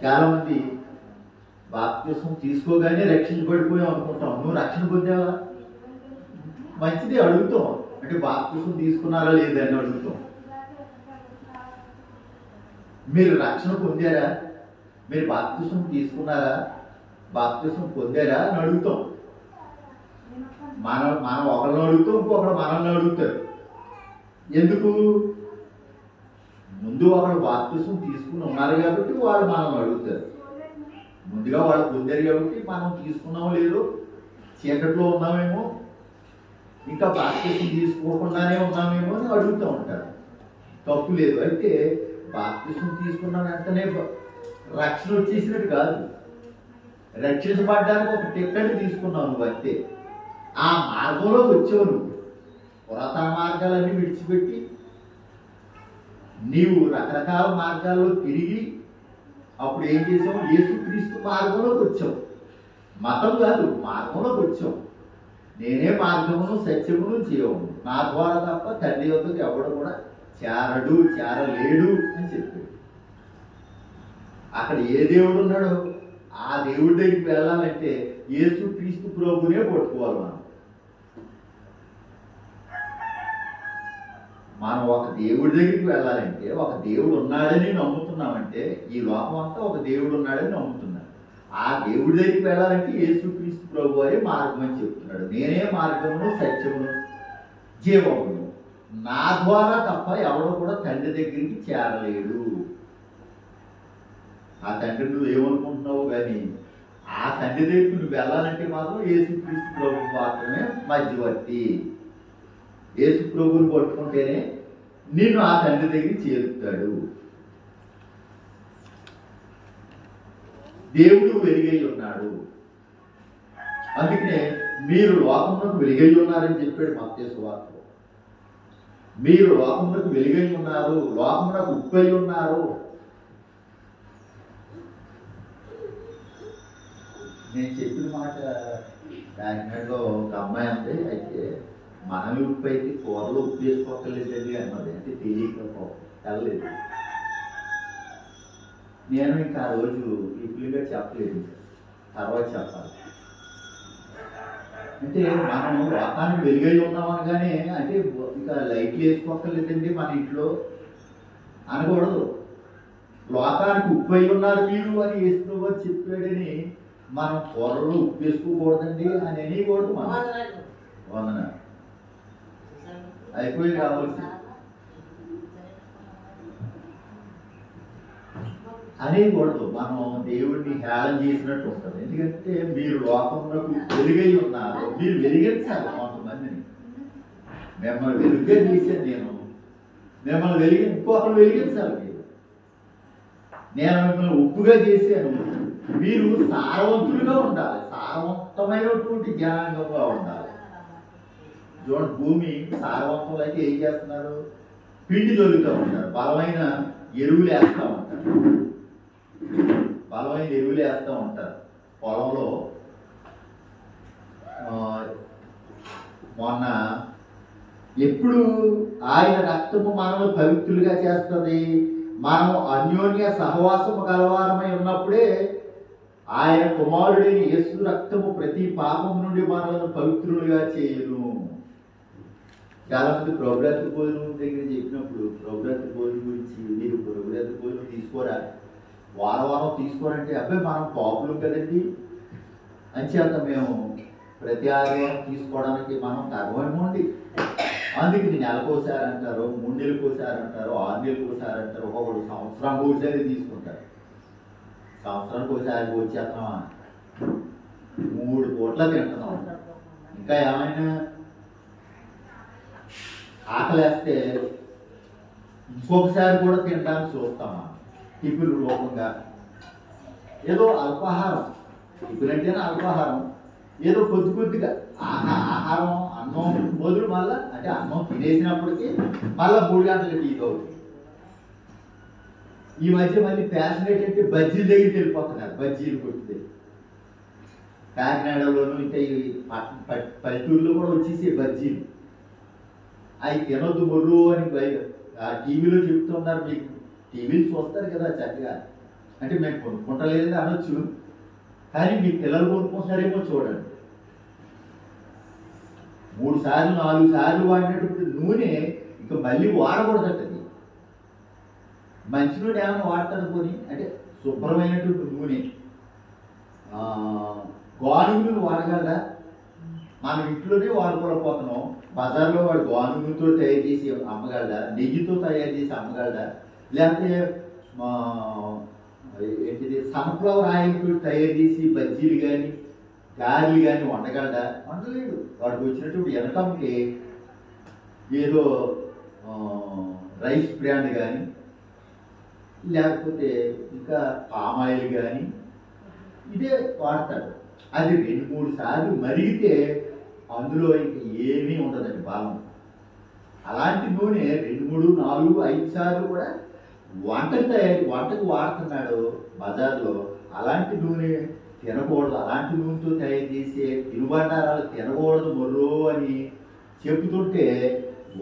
చాలా మంది బాప్తిస్మం తీసుకోగానే రక్షించబడిపోయాం అనుకుంటాం. నువ్వు రక్షణ పొందావా? మంచిది, అడుగుతాం. అంటే బాప్తిస్మం తీసుకున్నారా లేదా అని అడుగుతాం. మీరు రక్షణ పొందారా? మీరు బాప్తిస్మం తీసుకున్నారా? బాప్తిస్మం పొందారా అని అడుగుతాం. మనం ఒకరిని అడుగుతాం, ఇంకొకరు మనల్ని అడుగుతారు. ఎందుకు? ముందు ఒకరు బాప్తిస్మం తీసుకుని ఉన్నారు కాబట్టి వాళ్ళు మనల్ని అడుగుతారు. ముందుగా వాళ్ళు పొందారు కాబట్టి మనం తీసుకున్నామో లేదో, చీకట్లో ఉన్నామేమో, ఇంకా బాప్తిస్మం తీసుకోకుండానే ఉన్నామేమో అని అడుగుతూ ఉంటారు. తప్పు లేదు. అయితే బాప్తిస్మం తీసుకున్న వెంటనే రక్షణ వచ్చేసినట్టు కాదు. రక్షించబడ్డానికి ఒక టికెట్ తీసుకున్నావు నువ్వు అంతే. ఆ మార్గంలో వచ్చావు నువ్వు. పురాతన మార్గాలన్నీ విడిచిపెట్టి నీవు రకరకాల మార్గాల్లో తిరిగి అప్పుడు ఏం చేసావు? యేసుక్రీస్తు మార్గంలోకి వచ్చావు. మతం కాదు, మార్గంలోకి వచ్చావు. నేనే మార్గమును సత్యమును జీవమును, నా ద్వారా తప్ప తండ్రి వద్దకు ఎవడు కూడా చేరలేడు అని చెప్పాడు. అక్కడ ఏ దేవుడు ఉన్నాడో ఆ దేవుడి దగ్గరికి వెళ్ళాలంటే యేసుక్రీస్తు ప్రభునే పట్టుకోవాలి. మనం ఒక దేవుడి దగ్గరికి వెళ్ళాలంటే, ఒక దేవుడు ఉన్నాడని నమ్ముతున్నామంటే, ఈ లోకం అంతా ఒక దేవుడు ఉన్నాడని నమ్ముతున్నాడు. ఆ దేవుడి దగ్గరికి వెళ్ళాలంటే యేసుక్రీస్తు ప్రభు అనే మార్గం అని చెప్తున్నాడు. నేనే మార్గమును సత్యమును జీవమును, నా ద్వారా తప్ప ఎవడో కూడా తండ్రి దగ్గరికి చేరలేడు. ఆ తండ్రి నువ్వు ఏమనుకుంటున్నావు కానీ ఆ తండ్రి దగ్గరికి నువ్వు వెళ్ళాలంటే మాత్రం యేసుక్రీస్తు ప్రభు మాత్రమే మధ్యవర్తి. యేసు ప్రభువుని పట్టుకుంటేనే నిన్ను ఆ తండ్రి దగ్గరికి చేరుతాడు. దేవుడు వెలుగై ఉన్నాడు. అందుకనే మీరు లోకమునకు వెలుగై ఉన్నారని చెప్పాడు మత్తయి సువార్తలో. మీరు లోకమునకు వెలుగై ఉన్నారు, లోకమునకు ఉప్పై ఉన్నారు. నేను చెప్పిన మాట కాకినాడలో ఒక అమ్మాయి ఉంది. అయితే మనం ఉప్పు అయితే కూరలో ఉప్పు వేసుకోకలేదండి అన్నది. అంటే తెలియక వెళ్ళలేదు. నేను ఇంకా ఆ రోజు ఇప్పుడుగా చెప్పలేదు, తర్వాత చెప్పాలి. అంటే మనం లోకానికి వెలుగై ఉన్నామనగానే అంటే ఇంకా లైట్లు వేసుకోకలేదండి మన ఇంట్లో అనకూడదు. లోకానికి ఉప్పు అయి ఉన్నారు మీరు అని వేసుకో చెప్పాడని మనం కూరలో ఉప్పు వేసుకోకూడదండి అని అనేకూడదు. మనం వందన అయిపోయి కావాల్సి అనేకూడదు. మనం దేవుడిని హేళన చేసినట్టు ఉంటుంది. ఎందుకంటే మీరు లోకంలో వెలుగై ఉన్నారు, మీరు వెలిగించాలి కొంతమందిని. మిమ్మల్ని వెలుగుగా చేశాను నేను, మిమ్మల్ని ఇంకొకరు వెలిగించాలి. నేను మిమ్మల్ని ఉప్పుగా చేశాను, మీరు సారవంతులుగా ఉండాలి, సారవంతమైనటువంటి జ్ఞానంగా ఉండాలి. చూడండి, భూమి సారవంతులు అయితే ఏం చేస్తున్నారు? పిండి చల్లుతూ ఉంటారు, బలమైన ఎరువులు వేస్తూ ఉంటారు. బలమైన ఎరువులు వేస్తూ ఉంటారు పొలంలో. మొన్న ఎప్పుడు ఆయన రక్తము మనల్ని పవిత్రులుగా చేస్తుంది. మనం అన్యోన్య సహవాసము గలవారమై ఉన్నప్పుడే ఆయన కుమారుడైన యేసు రక్తము ప్రతి పాపం నుండి మనల్ని పవిత్రులుగా చేయను. చాలా మంది ప్రభురాత్రి భోజనం దగ్గర చెప్పినప్పుడు ప్రభురాత్రి భోజనం గురించి, మీరు ప్రభురాత్రి భోజనం తీసుకోరా, వారం తీసుకోరంటే అబ్బాయి మనం పాపులు కదండి అంచేత మేము ప్రతి ఆదివారం తీసుకోవడానికి మనం గర్వమోండి. అందుకని నెలకోసారి అంటారు, 3 నెలలకోసారి అంటారు, 6 నెలలకోసారి అంటారు, ఒక్కొక్కడు సంవత్సరానికి ఒకసారి తీసుకుంటారు. సంవత్సరానికి ఒకసారి వచ్చేస్తున్నామా, 3 పూట్ల తింటున్నాం. ఇంకా ఏమైనా ఆకలేస్తే ఇంకొకసారి కూడా తినడానికి చూస్తామా, టిఫిన్ రూపంగా. ఏదో అల్పాహారం, టిఫిన్ అంటేనే అల్పాహారం, ఏదో కొద్దిగా ఆహారం, అన్నం మొదలు మళ్ళా అంటే అన్నం తినేసినప్పటికీ మళ్ళా 3 గంటలకి ఇది అవుతుంది. ఈ మధ్య మళ్ళీ ఫ్యాషన్ ఏంటంటే బజ్జీల దగ్గరికి వెళ్ళిపోతున్నారు. బజ్జీలు కొట్టితే కాకినాడలోనూ ఇంకా ఈ పల్లెటూరులో కూడా వచ్చేసి బజ్జీలు. అవి తినొద్దు మొర్రు అని ఆ టీవీలో చెప్తున్నారు. మీకు టీవీలు చూస్తారు కదా చక్కగా, అంటే మేము కొనుక్కుంటలేదని అనొచ్చు, కానీ మీ పిల్లలు కొనుక్కుంటారేమో చూడండి. 3 సార్లు 4 సార్లు వాడినటువంటి నూనె ఇంకా మళ్ళీ వాడకూడదటది. మంచి నూనె ఏమైనా వాడతాడు కొని, అంటే శుభ్రమైనటువంటి నూనె. గానుగులు వాడగలరా? మనం ఇంట్లోనే వాడుకోలేకపోతున్నాం. బజార్లో వాడు గానుగులతో తయారు చేసి అమ్మగలడా? నెయ్యితో తయారు చేసి అమ్మగలడా? లేకపోతే ఏంటిది సన్ఫ్లవర్ ఆయిల్తో తయారు చేసి బజ్జీలు కానీ గారెలు కానీ వండగలడా? వండలేడు. వాడికి వచ్చినటువంటి వెనకంకి ఏదో రైస్ బ్రాండ్ కానీ లేకపోతే ఇంకా పామాయిల్ కానీ ఇదే వాడతాడు. అది 2-3 సార్లు మరిగితే అందులో ఇంక ఏమీ ఉండదండి బలం. అలాంటి నూనె 2, 3, 4, 5 సార్లు కూడా వంటకు వాడుతున్నాడు బజార్లో. అలాంటి నూనె తినకూడదు, అలాంటి నూనెతో తయారు చేసే తినుబండారాలు తినకూడదు మొర్రో అని చెబుతుంటే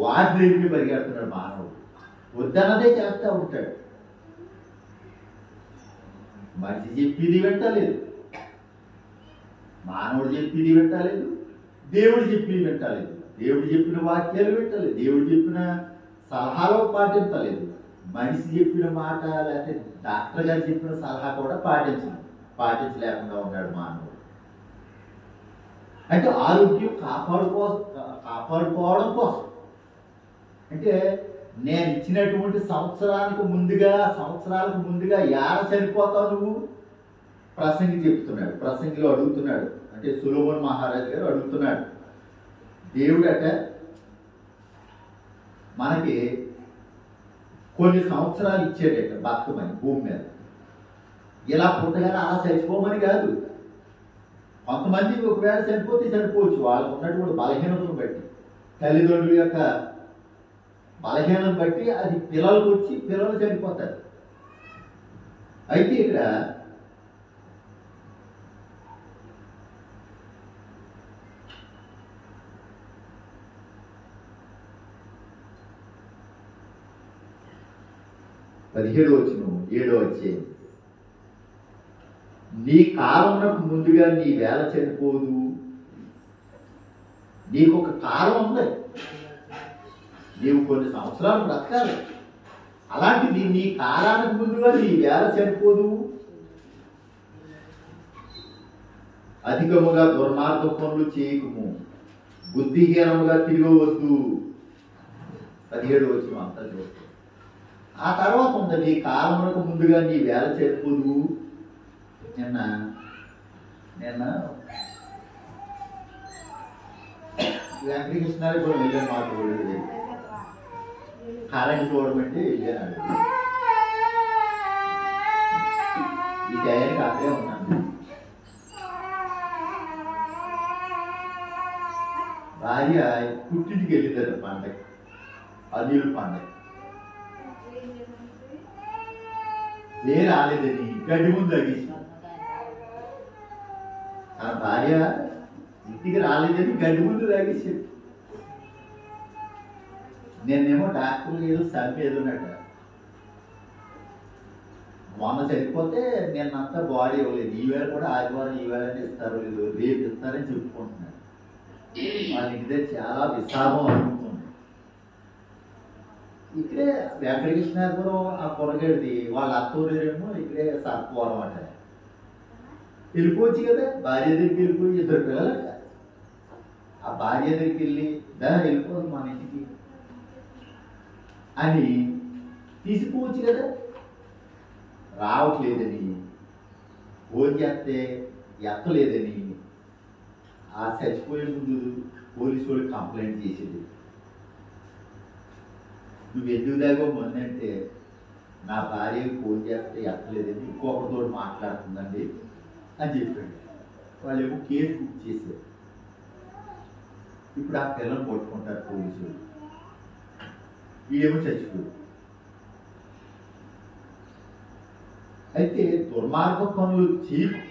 వాటి దగ్గరికి పరిగెడుతున్నాడు మానవుడు. వద్దన్నదే చేస్తూ ఉంటాడు. మనిషి చెప్పింది వింటలేదు, మానవుడు చెప్పింది వింటలేదు, దేవుడు చెప్పింది వింటలేదు, దేవుడు చెప్పిన వాక్యాలు వింటలేదు, దేవుడు చెప్పిన సలహాలు పాటించలేదు, మనిషి చెప్పిన మాట లేకపోతే డాక్టర్ గారు చెప్పిన సలహా కూడా పాటించలేకుండా ఉన్నాడు మానవుడు. అంటే ఆరోగ్యం కాపాడుకోవడం కోసం అంటే నేను ఇచ్చినటువంటి సంవత్సరాలకు ముందుగా యాడ చనిపోతావు నువ్వు? ప్రసంగి చెప్తున్నాడు. ప్రసంగిలో అడుగుతున్నాడు, అంటే సొలొమోను మహారాజు గారు అడుగుతున్నాడు. దేవుడట మనకి కొన్ని సంవత్సరాలు ఇచ్చాడట బతకమని భూమి మీద. ఇలా పుట్టగానే అలా చచ్చిపోమని కాదు. కొంతమంది ఒకవేళ చనిపోతే చనిపోవచ్చు, వాళ్ళకు ఉన్నటువంటి బలహీనతను బట్టి, తల్లిదండ్రుల యొక్క బలహీనతను బట్టి అది పిల్లలకు వచ్చి పిల్లలు చనిపోతారు. అయితే ఇక్కడ పదిహేడు వచనం 7వ అధ్యాయం, నీ కాలమునకు ముందుగా నీ వేళ చనిపోదు. నీకు ఒక కాలం ఉంది, నీవు కొన్ని సంవత్సరాలు బ్రతకాలి. అలాంటిది నీ కాలానికి ముందుగా నీ వేళ చనిపోదు. అధికముగా దుర్మార్గ పనులు చేయకుము, బుద్ధిహీనముగా తిరగవద్దు. 17వ వచనం అంతా చూస్తాం. ఆ తర్వాత ఉంది, నీ కాలమునకు ముందుగా నీ వేళ చనిపోదు. నిన్న వెంకటకృష్ణారి కూడా వెళ్ళాను, మాకు కరెంట్ చూడమంటే వెళ్ళాను. ఈ టయానికి అక్కడే ఉన్నాను. భార్య పుట్టింటికి వెళ్ళిందట పండగ, అనిల్ పండగ. రాలేదని గడ్డి ముందు అడిగి, ఆ భార్య ఇంటికి రాలేదని గడ్డి ముందు తాగేసాడు. నేనేమో డాక్టర్లు ఏదో సర్వే ఏదోనట, మొన్న చనిపోతే నిన్నంతా బాడీ ఇవ్వలేదు, ఈవేళ కూడా ఆదివారం ఈవేళ ఇస్తారు, లేదు రేపు ఇస్తారని చెప్పుకుంటున్నాడు. వాళ్ళ ఇంటి చాలా విషాదం అనుకుంటుంది. ఇక్కడే వెంకటకృష్ణాపురం ఆ కొరగడిది వాళ్ళ అత్తూరేమో ఇక్కడే సర్పవరం అంట. వెళ్ళిపోవచ్చు కదా, భార్య దగ్గరికి వెళ్ళిపోయి 2 పిల్లలట. ఆ భార్య దగ్గరికి వెళ్ళి వెళ్ళిపోదు మన ఇంటికి అని తీసిపోవచ్చు కదా. రావట్లేదని, ఫోన్ చేస్తే ఎత్తలేదని ఆ చచ్చిపోయే ముందు పోలీసు వాళ్ళకి కంప్లైంట్ చేసేది. నువ్వు ఎందుకు దాగో మొన్నంటే నా భార్యకి ఫోన్ చేస్తే ఎత్తలేదని ఇంకొకరితో మాట్లాడుతుందండి అని చెప్పాడు. వాళ్ళు ఏమో కేసు బుక్ చేశారు. ఇప్పుడు ఆ పిల్లలు పట్టుకుంటారు పోలీసులు, వీడేమో చచ్చిపోయాడు. అయితే దుర్మార్గ పనులు చేయకు,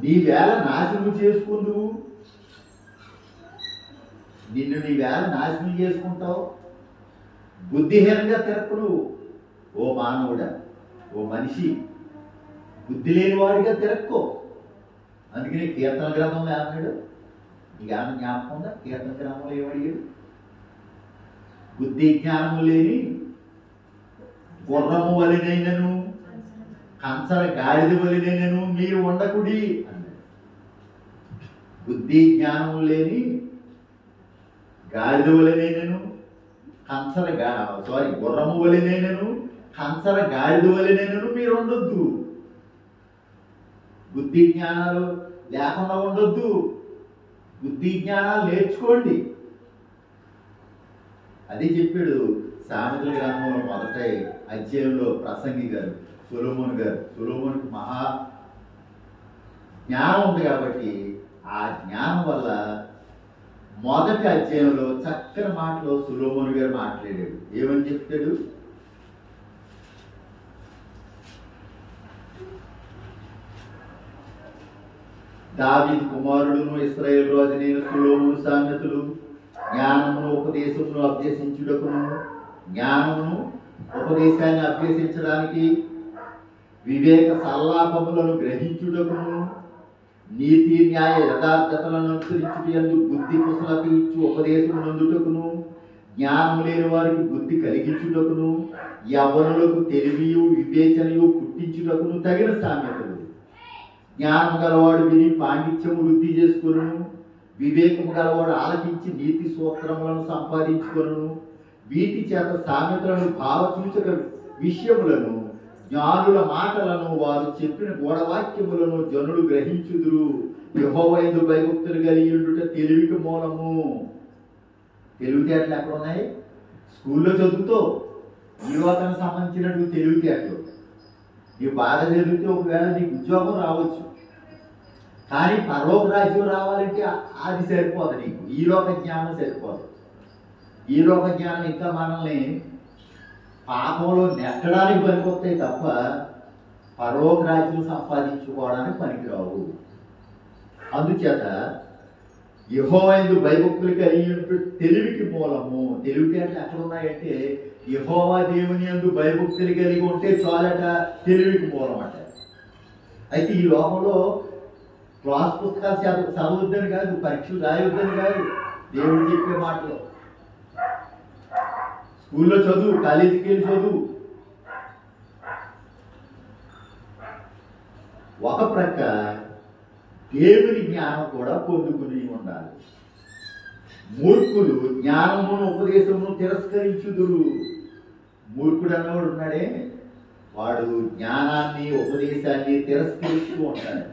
నీ వేళ నాశనం చేసుకుందువు, నిన్ను నీ వేళ నాశనం చేసుకుంటావు. బుద్ధిహీనంగా తిరక్కు నువ్వు. ఓ మానవుడా, ఓ మనిషి, బుద్ధి లేని వాడిగా తిరక్కో. అందుకని కీర్తన గ్రంథంలో ఏమన్నాడు? నీకు ఏమన్నా జ్ఞాపకం ఉందా? కీర్తన గ్రంథంలో ఏమడిగాడు? బుద్ధి జ్ఞానము లేని గుర్రము వలెనైనను కంచర గాడిద వలెనైనను మీరు ఉండకుడి అన్నాడు. బుద్ధి జ్ఞానము లేని గాడిద వలెనైనను గుర్రము వలెనైనను కంచర గాడిద వలెనైనను మీరు ఉండొద్దు. బుద్ధి జ్ఞానాలు లేకుండా ఉండొద్దు. బుద్ధి జ్ఞానాలు నేర్చుకోండి. అది చెప్పాడు సామెతల గ్రంథంలో మొదటి అధ్యాయంలో ప్రసంగి గారు, సొలొమోను గారు. సొలొమోనుకి మహా జ్ఞానం ఉంది కాబట్టి ఆ జ్ఞానం వల్ల మొదటి అధ్యాయంలో చక్కని మాటలో సొలొమోను గారు మాట్లాడాడు. ఏమని చెప్తాడు? దావీదు కుమారుడును ఇశ్రాయేలు రాజునైన సొలొమోను సామెతలు జ్ఞానమును ఉపదేశమును అభ్యసించుటకును, జ్ఞానమును ఉపదేశాన్ని అభ్యసించడానికి, వివేక సల్లాపములను గ్రహించుటకును, నీతి న్యాయ యథార్థతలను అనుసరించుటయందు బుద్ధి కుశలత ఇచ్చు ఉపదేశము నందుటకును, జ్ఞానము లేని వారికి బుద్ధి కలిగించుటకును, యవ్వనులకు తెలివియు వివేచనయు పుట్టించుటకును తగిన సామెతలు. జ్ఞానం గలవాడు విని పాండిత్యము వృద్ధి చేసుకొను, వివేకము గలవాడు ఆలకించి నీతి సూత్రములను సంపాదించుకొను. వీటి చేత సామెతలను భావసూచక విషయములను, జ్ఞానుల మాటలను, వారు చెప్పిన గూఢవాక్యములను జనులు గ్రహించుదురు. యెహోవాయందు భయభక్తులు కలిగి ఉండుట తెలివికి మూలము. తెలివితేటలు ఎక్కడ ఉన్నాయి? స్కూల్లో చదువుతో ఈ లోకానికి సంబంధించినటువంటి తెలివితేటలు. నీవు బాగా చదివితే ఒకవేళ నీకు ఉద్యోగం రావచ్చు, కానీ పరలోక రాజ్యం రావాలంటే అది సరిపోదు. నీకు ఈ లోక జ్ఞానం సరిపోదు. ఈ లోక జ్ఞానం ఇంకా మనల్ని పాపంలో నెట్టడానికి పనికొస్తాయి తప్ప పరలోక రాజ్యం సంపాదించుకోవడానికి పనికిరావు. అందుచేత యెహోవాయందు భయభక్తులు కలిగి తెలివికి మూలము. తెలివితేటలు ఎక్కడ ఉన్నాయంటే యెహోవా దేవుని యందు భయభక్తులు కలిగి ఉంటే చాలట తెలివికి మూలం అట. అయితే ఈ లోకంలో క్లాస్ పుస్తకాలు చదవద్దని కాదు, పరీక్షలు రాయొద్దని కాదు, దేవుడు చెప్పే మాటలు. స్కూల్లో చదువు, కాలేజీకి వెళ్ళి చదువు. ఒక ప్రక్క దేవుని జ్ఞానం కూడా పొందుకుని ఉండాలి. మూర్ఖులు జ్ఞానమును ఉపదేశమును తిరస్కరించుదురు. మూర్ఖుడు అన్నవాడు ఉన్నాడే, వాడు జ్ఞానాన్ని ఉపదేశాన్ని తిరస్కరిస్తూ ఉంటాడు.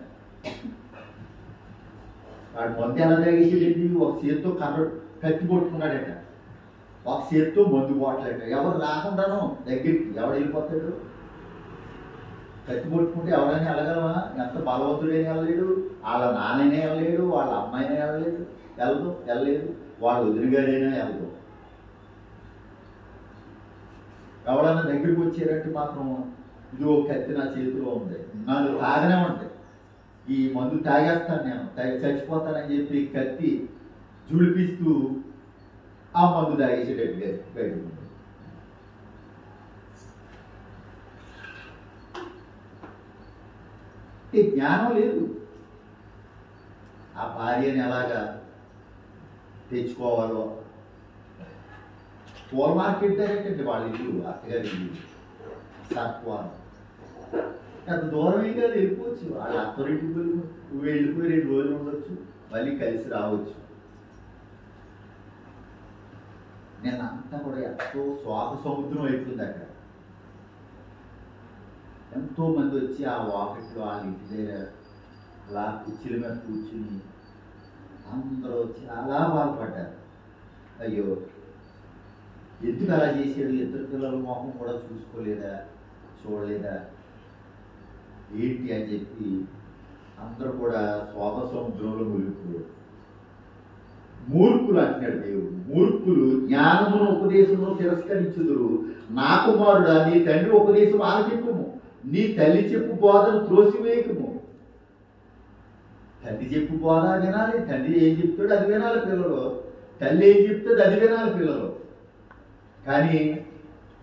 వాడు మందు ఎలా తాగేసేటండి? ఒక చేత్తో కత్తి పట్టుకున్నాడట, ఒక చేత్తో మందు బాటలట. ఎవరు రాకుండాను దగ్గరికి ఎవడు వెళ్ళిపోతాడు? కత్తి పట్టుకుంటే ఎవరైనా వెళ్ళగలవా? ఎంత బలవంతుడైనా వెళ్ళలేడు, వాళ్ళ నాన్నైనా వెళ్ళలేడు, వాళ్ళ అమ్మాయినా వెళ్ళలేదు, వాళ్ళ వదిలిగాడైనా వెళ్ళదు. ఎవడన్నా దగ్గరికి వచ్చారంటే మాత్రం ఇది ఒక కత్తి నా చేతిలో ఉంది, నన్ను తాగనే ఉంటాయి, ఈ మందు తాగేస్తాను, నేను చచ్చిపోతానని చెప్పి కత్తి జుడిపిస్తూ ఆ మందు తాగేసేటట్టుగా బయటకు. జ్ఞానం లేదు. ఆ భార్యని ఎలాగా తెచ్చుకోవాలో, పూల మార్కెట్ దగ్గర వాళ్ళ ఇల్లు, అత్తగారి ఇల్లు సత్వాలు అంత దూరం ఏం కాదు, వెళ్ళిపోవచ్చు. వాళ్ళ అత్తరింటికి వెళ్ళిపోయి 2 రోజులు ఉండొచ్చు, మళ్ళీ కలిసి రావచ్చు. నేను అంతా కూడా ఎంతో స్వాగ సముద్రం అయిపోయింది. అక్కడ ఎంతో మంది వచ్చి ఆ వాకిట్లో వాళ్ళ ఇంటి దగ్గర అలా కుర్చీల మీద కూర్చుని అందరూ చాలా బాధపడ్డారు. అయ్యో, ఎందుకు అలా చేసాడు? 2 పిల్లల మొహం కూడా చూడలేదా ఏంటి అని చెప్పి అందరూ కూడా స్వాగ సముద్రంలో మునిగిపోయారు. మూర్ఖులు అంటున్నాడు దేవుడు. మూర్ఖులు జ్ఞానమును ఉపదేశమును తిరస్కరించుదురు. నా కుమారుడా, నీ తండ్రి ఉపదేశం ఆలకింపుము, నీ తల్లి చెప్పు బోధను త్రోసివేయకము. తల్లి చెప్పు బోధ వినాలి, తండ్రి ఏం చెప్తాడు అది వినాలి పిల్లలు, తల్లి ఏం చెప్తాడు అది వినాలి పిల్లలు. కానీ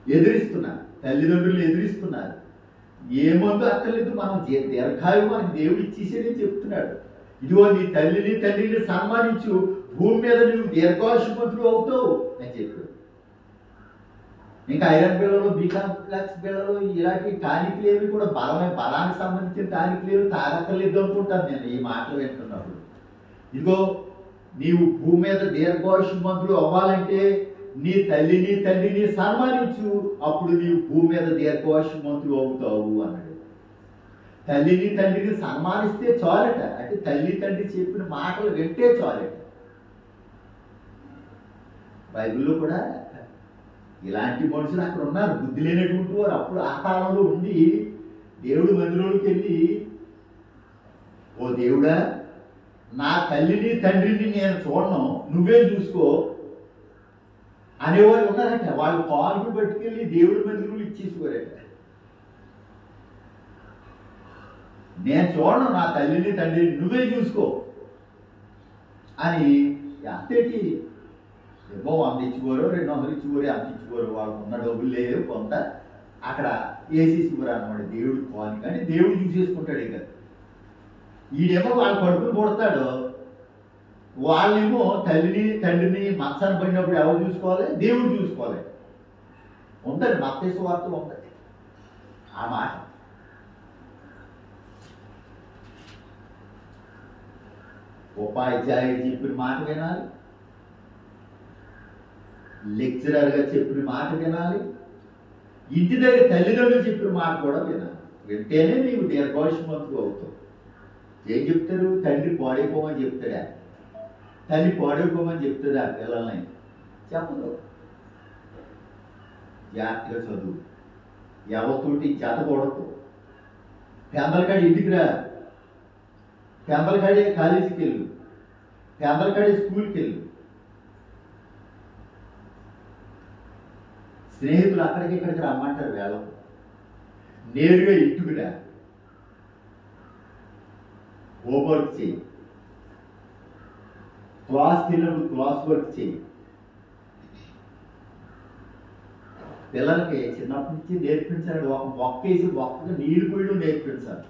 ఎదిరిస్తున్నారు, తల్లిదండ్రులు ఎదిరిస్తున్నారు. ఏమందో అక్కర్లేదు, మనం దీర్ఘాయువు మనకి దేవుడు ఇచ్చేసేదని చెప్తున్నాడు. ఇదిగో నీ తల్లిని తండ్రిని సన్మానించు, భూమి మీద నువ్వు దీర్ఘాయుష్మంతుడు అవుతావు అని చెప్పాడు. ఇంకా ఐరన్ బిళ్ళలు, బి కాంప్లెక్స్ బిళ్ళలు, ఇలాంటి టానిక్లు ఏవి కూడా బలానికి సంబంధించిన టానిక్లు ఏవి తాగక్కర్లేదు అనుకుంటాను నేను ఈ మాటలు వింటున్నప్పుడు. ఇదిగో నీవు భూమి మీద దీర్ఘాయుష్మంతుడు అవ్వాలంటే నీ తల్లిని తండ్రిని సన్మానించు, అప్పుడు నీవు భూమి మీద దీర్ఘాయుష్మంతుడు అవుతావు అన్నాడు. తల్లిని తండ్రిని సన్మానిస్తే చాలట, అంటే తల్లి తండ్రి చెప్పిన మాటలు వింటే చాలట. బైబిల్లో కూడా ఇలాంటి మనుషులు అక్కడ ఉన్నారు, బుద్ధి లేనటువంటి వారు. అప్పుడు ఆ కాలంలో ఉండి దేవుడి మందిరంలోకి వెళ్ళి, ఓ దేవుడా, నా తల్లిని తండ్రిని నేను చూడను, నువ్వే చూసుకో అనేవాళ్ళు ఉన్నారట. వాళ్ళు కాలు పట్టుకెళ్ళి దేవుడి మందిరంలో ఇచ్చేసుకోరట. నేను చూడను నా తల్లిని తండ్రిని, నువ్వే చూసుకో అని. అంతేటి ఏమో 100 ఇచ్చుకోరు, 200 ఇచ్చుకోరు, అంత ఇచ్చుకోరు. వాళ్ళు ఉన్న డబ్బులు లేవు, కొంత అక్కడ వేసేసుకోరు అనమాట దేవుడు కాని. కానీ దేవుడు చూసేసుకుంటాడు. ఇక ఈడేమో వాళ్ళ కడుపులు కొడతాడు, వాళ్ళేమో తల్లిని తండ్రిని మంచాన్ని పడినప్పుడు ఎవరు చూసుకోవాలి? దేవుడు చూసుకోవాలి. ఉంటుంది, మత్తయి సువార్తలో ఉంటుంది ఆ మాట. ఉపాధ్యాయుడు చెప్పిన మాట వినాలి, లెక్చరర్గా చెప్పిన మాట వినాలి, ఇంటి దగ్గర తల్లిదండ్రులు చెప్పిన మాట కూడా వినాలి. వింటేనే నీవు దీర్ఘాయుష్మంతుడు అవుతావు. ఏం చెప్తారు? తండ్రి పాడైపోమని చెప్తాడా? తల్లి పాడైపోమని చెప్తుందా పిల్లల్ని? చెప్పదు. జాగ్రత్తగా చదువు, ఎవరితోటి జత కొడకు. పెందలకాడి ఇంటికి రా, పెందలకాడే కాలేజీకి వెళ్ళు, పెందలకాడే స్కూల్కి వెళ్ళు. స్నేహితులు అక్కడికి ఇక్కడికి రమ్మంటారు, వేళకు నేరుగా ఇంటికి రా, హోంవర్క్ చేయి, క్లాస్కి వెళ్ళినప్పుడు క్లాస్ వర్క్ చేయి. పిల్లలకి చిన్నప్పటి నుంచి నేర్పించాలి. ఒక మొక్క వేసి మొక్కకు నీళ్లు పోయడం నేర్పించాలి,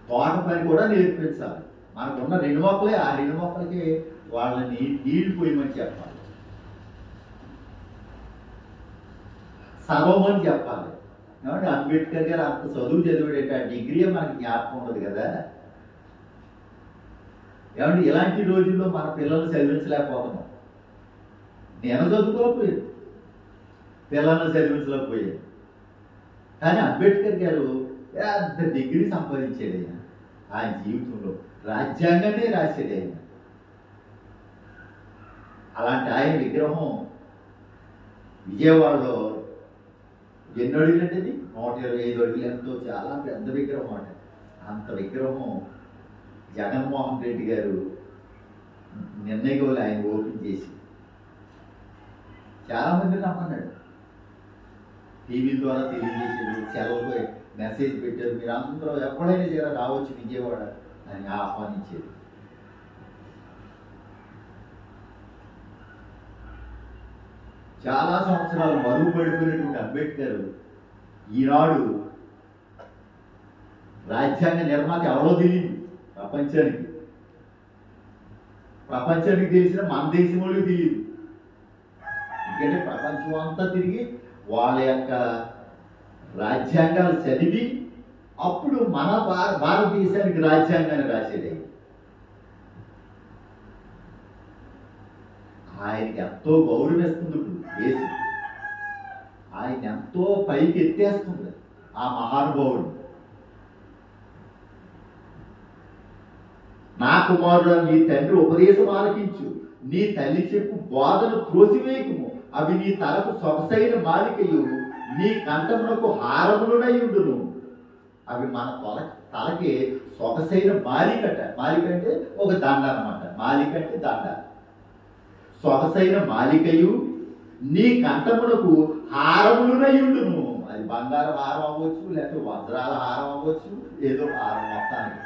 తోట పని కూడా నేర్పించాలి. మనకున్న 2 మొక్కలే, ఆ 2 మొక్కలకి వాళ్ళని నీళ్లు పోయమని చెప్పాలి, చదవమని చెప్పాలి. కాబట్టి అంబేద్కర్ గారు అంత చదువు చదివాడేట, ఆ డిగ్రీ మనకి జ్ఞాపకం ఉండదు కదా. ఏమంటే ఇలాంటి రోజుల్లో మన పిల్లల్ని చదివించలేకపోతున్నాం. నేను చదువుకోకపోయాను, పిల్లల్ని చదివించలేకపోయాను. కానీ అంబేద్కర్ గారు పెద్ద డిగ్రీ సంపాదించాడు. ఆయన జీవితంలో రాజ్యాంగాన్ని రాశాడు ఆయన. అలాంటి ఆయన విగ్రహం విజయవాడలో ఎన్ని అడుగులంటే 125 అడుగులు ఎంతో, చాలా పెద్ద విగ్రహం అంట. అంత విగ్రహం జగన్మోహన్ రెడ్డి గారు నిర్ణయగోలు ఆయన ఓపెన్ చేసి చాలా మంది రమ్మన్నాడు. టీవీ ద్వారా తెలియజేసాడు, సెలవులు మెసేజ్ పెట్టారు, మీరు అందరూ ఎప్పుడైనా జర రావచ్చు విజయవాడ అని ఆహ్వానించారు. చాలా సంవత్సరాలు మరుగుపడిపోయినటువంటి అంబేద్కర్ ఈనాడు రాజ్యాంగ నిర్మాత ఎవరో తెలియదు ప్రపంచానికి. ప్రపంచానికి తెలిసిన మన దేశం వాళ్ళకి తెలియదు. ఎందుకంటే ప్రపంచం అంతా తిరిగి వాళ్ళ యొక్క రాజ్యాంగాలు చదివి అప్పుడు మన భారతదేశానికి రాజ్యాంగాన్ని రాసేది. ఆయనకి ఎంతో గౌరవిస్తుంది దేశం, ఆయన ఎంతో పైకి ఎత్తేస్తుంది ఆ మహానుభావుడు. నా కుమారుడు, నీ తండ్రి ఉపదేశం ఆలకించు, నీ తల్లి చెప్పు బోధను త్రోసివేయకుము, అవి నీ తలకు సొగసైన మాలికయు, నీ కంఠమునకు హారములునయుండును. అవి మన తలకి సొగసైన మాలికట. మాలిక అంటే ఒక దండ అన్నమాట. మాలిక అంటే దండ. సొగసైన మాలికయు నీ కంఠమునకు హారములునయుండును. అది బంగారం హారం అవ్వచ్చు, లేకపోతే వజ్రాల హారం అవ్వచ్చు, ఏదో హారం మొత్తానికి.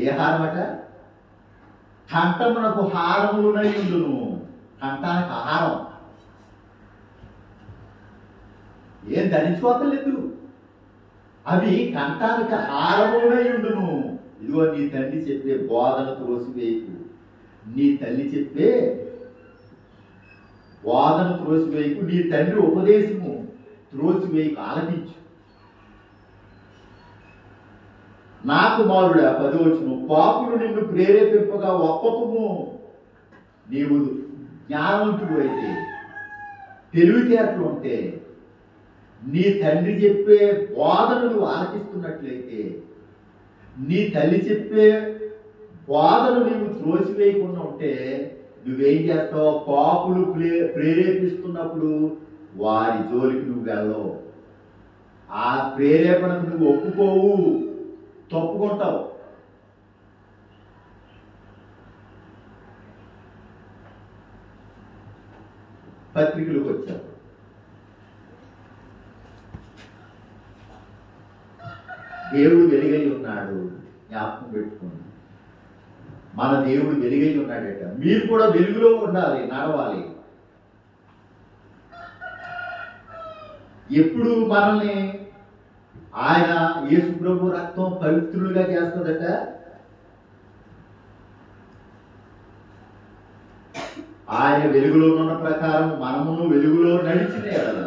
ఏ హారం అట? కంఠమునకు హారములునై ఉండును. కంఠానికి హారం ఏం ధరించుకోకలేదు, అవి కంఠానికి హారములునై ఉండును. ఇదిగో నీ తండ్రి చెప్పే బోధన త్రోసివేయకు, నీ తల్లి చెప్పే బోధన త్రోసివేయకు, నీ తండ్రి ఉపదేశము త్రోసివేయకు, ఆలకించు. నా కుమారుడా 10 పాపులు నిన్ను ప్రేరేపింపగా ఒప్పకము. నీవు జ్ఞానవంతుడు అయితే, తెలివితేటలు ఉంటే, నీ తండ్రి చెప్పే బోధను నువ్వు ఆలకిస్తున్నట్లయితే, నీ తల్లి చెప్పే బోధను నీవు త్రోసివేయకుండా ఉంటే, నువ్వేం చేస్తావు? పాపులు ప్రేరేపిస్తున్నప్పుడు వారి జోలికి నువ్వు వెళ్ళవు, ఆ ప్రేరేపణకు నువ్వు ఒప్పుకోవు, తప్పుకుంటావు. పత్రికలకు వచ్చావు, దేవుడు వెలుగై ఉన్నాడు, జ్ఞాపకం పెట్టుకోండి. మన దేవుడు వెలుగై ఉన్నాడట. మీరు కూడా వెలుగులో ఉండాలి, నడవాలి. ఎప్పుడు మనల్ని ఆయన యేసు ప్రభు రక్తం పవిత్రులుగా చేస్తుందట. ఆయన వెలుగులో ఉన్న ప్రకారం మనమును వెలుగులో నడిచిన ఎడల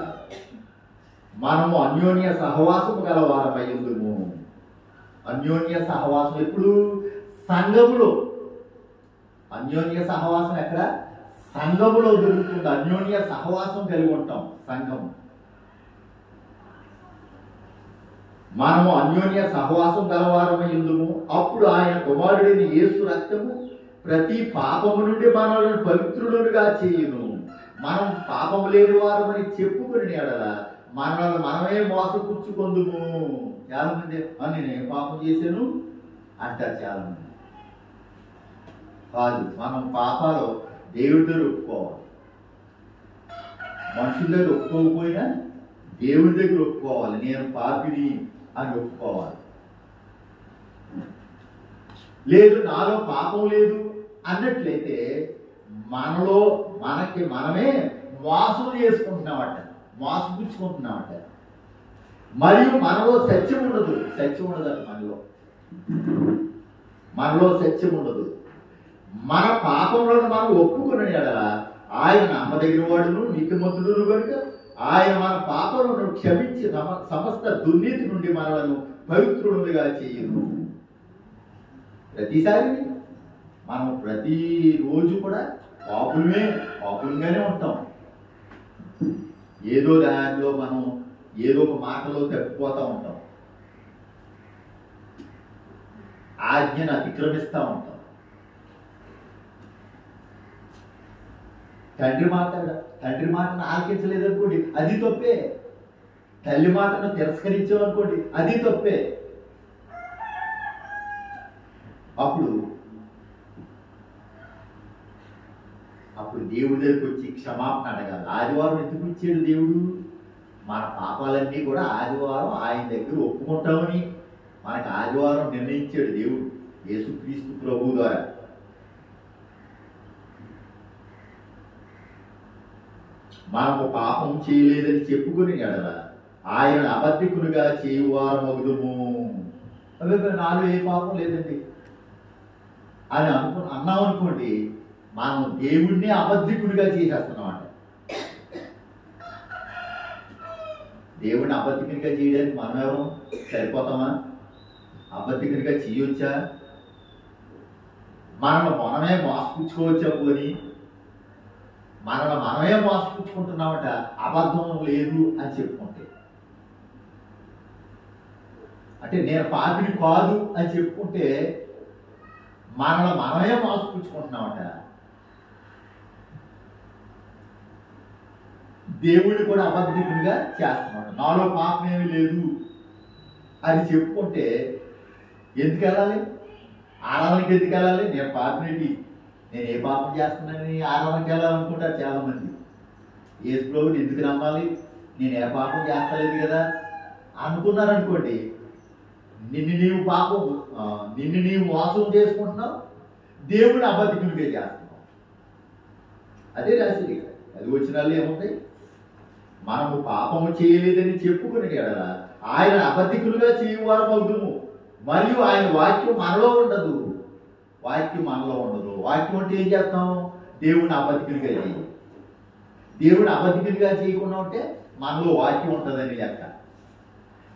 మనము అన్యోన్య సహవాసము గలవారమై ఉందుము. అన్యోన్య సహవాసం ఎప్పుడు? సంఘములో. అన్యోన్య సహవాసం ఎక్కడ? సంఘములో దొరుకుతుంది. అన్యోన్య సహవాసం కలిగి ఉంటాం సంఘము. మనము అన్యోన్య సహవాసం గలవారమై ఉందుము. అప్పుడు ఆయన కుమారుడైన యేసు రక్తము ప్రతి పాపము నుండి మనల్ని పవిత్రులుగా చేయును. మనం పాపము లేని వారమని చెప్పుకుని ఎడల మనల్ని మనమే మోసపుచ్చుకొందుము. చాలా మంది నేనేం పాపం చేశాను అంటారు చాలా మంది. కాదు, మనం పాపాలు దేవుడి దగ్గర ఒప్పుకోవాలి. మనుషుల దగ్గర ఒప్పుకోకపోయినా దేవుడి దగ్గర ఒప్పుకోవాలి. నేను పాపిని అని ఒప్పుకోవాలి. లేదు నాలో పాపం లేదు అన్నట్లయితే మనలో మనమే మోసం చేసుకుంటున్నామట, మోసపుచ్చుకుంటున్నామట. మరియు మనలో సత్యం ఉండదు. సత్యం ఉండదట మనలో సత్యం ఉండదు. మన పాపంలో మనం ఒప్పుకున్న ఎడల ఆయన నమ్మదగిన వాడును నీతిమంతుడు కనుక ఆయన మన పాపలను క్షమించి సమస్త దుర్నీతి నుండి మనలను పవిత్రులుగా చేయును. ప్రతిసారి మనం ప్రతిరోజు కూడా పాపులుగానే ఉంటాం. ఏదో దానిలో మనం ఏదో ఒక మాటలో తప్పిపోతూ ఉంటాం, ఆజ్ఞను అతిక్రమిస్తూ ఉంటాం. తండ్రి మాటను ఆలకించలేదనుకోండి, అది తప్పే. తల్లి మాటను తిరస్కరించామనుకోండి, అది తప్పే. అప్పుడు దేవుడి దగ్గరికి వచ్చి క్షమాపణ అడగాలి. ఆదివారం ఎందుకు ఇచ్చాడు దేవుడు? మన పాపాలన్నీ కూడా ఆదివారం ఆయన దగ్గర ఒప్పుకుంటామని మనకు ఆదివారం నిర్ణయించాడు దేవుడు యేసుక్రీస్తు ప్రభు ద్వారా. మనము పాపం చేయలేదని చెప్పుకుని ఎడల ఆయన అబద్ధికునిగా చేయువారం అగుదుము. నాలో ఏ పాపం లేదండి అని అన్నాం అనుకోండి, మనం దేవుడిని అబద్ధికునిగా చేసేస్తున్నాం. దేవుడిని అబద్ధికునిగా చేయడానికి మనం ఎవరు సరిపోతామా? అబద్ధికునిగా చేయొచ్చా? మనమే మోసపుచ్చుకోవచ్చా? పోని మనమే మోసపుచ్చుకుంటున్నామట అబద్ధం లేదు అని చెప్పుకుంటే. అంటే నేను పాపిని కాదు అని చెప్పుకుంటే మనమే మోసపుచ్చుకుంటున్నామట. దేవుడిని కూడా అబద్ధికునిగా చేస్తున్నాడు. నాలో పాపం ఏమీ లేదు అని చెప్పుకుంటే ఎందుకు వెళ్ళాలి? ఆరాధనకి ఎందుకు వెళ్ళాలి? నేను పాపినేటి, నేను ఏ పాపం చేస్తున్నానని ఆరాధనకి వెళ్ళాలనుకుంటారు చాలా మంది. యేసు ప్రభువుని ఎందుకు నమ్మాలి? నేను ఏ పాపం చేస్తలేదు కదా అనుకున్నారనుకోండి, నిన్ను నీవు మోసం చేసుకుంటున్నావు, దేవుడిని అబద్ధికునిగా చేస్తున్నాం. అదే రాసింది ఇక్కడ. అది వచ్చినాల్లో ఏముంది? మనము పాపము చేయలేదని చెప్పుకుని కదా ఆయన అబద్ధికులుగా చేయవారు అవుదుము, మరియు ఆయన వాక్యం మనలో ఉండదు. వాక్యం మనలో ఉండదు. వాక్యం అంటే ఏం చేస్తాం? దేవుడిని అబద్ధికులుగా చేయాలి. దేవుడిని అబద్ధికులుగా చేయకుండా ఉంటే మనలో వాక్యం ఉంటుందని లెక్క.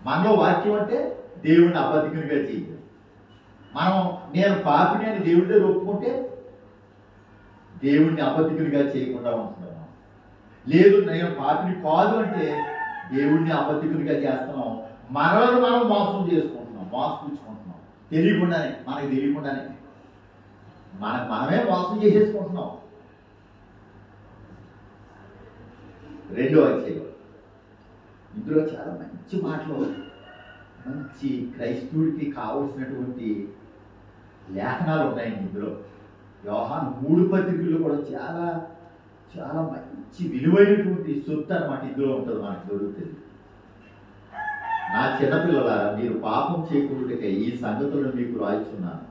మనలో వాక్యం అంటే దేవుడిని అబద్ధికులుగా చేయాలి. మనం నేను పాపిని అని దేవుడి దగ్గర ఒప్పుకుంటే దేవుడిని అబద్ధికులుగా చేయకుండా ఉంటున్నాం. లేదు నేను పాపిని కాదు అంటే దేవుడిని అబద్ధికులుగా చేస్తున్నాం. మనలను మనం మోసం చేసుకుంటున్నాం, మోసపుచ్చుకుంటున్నాం. తెలియకుండానే, మనకి తెలియకుండానే మనమే మోసం చేసేసుకుంటున్నాం. 2వ అధ్యాయం ఇందులో చాలా మంచి మాటలు, మంచి క్రైస్తవుడికి కావలసినటువంటి లేఖనాలు ఉన్నాయండి ఇందులో. యోహాను 3 పత్రికల్లో కూడా చాలా చాలా మంచి విలువైనటువంటి సొత్తు అన్నమాట ఇందులో ఉంటుంది, మనకు దొరుకుతుంది. నా చిన్నపిల్లలారా, మీరు పాపం చేయకుండా ఈ సంగతులను మీకు రాయిస్తున్నాను.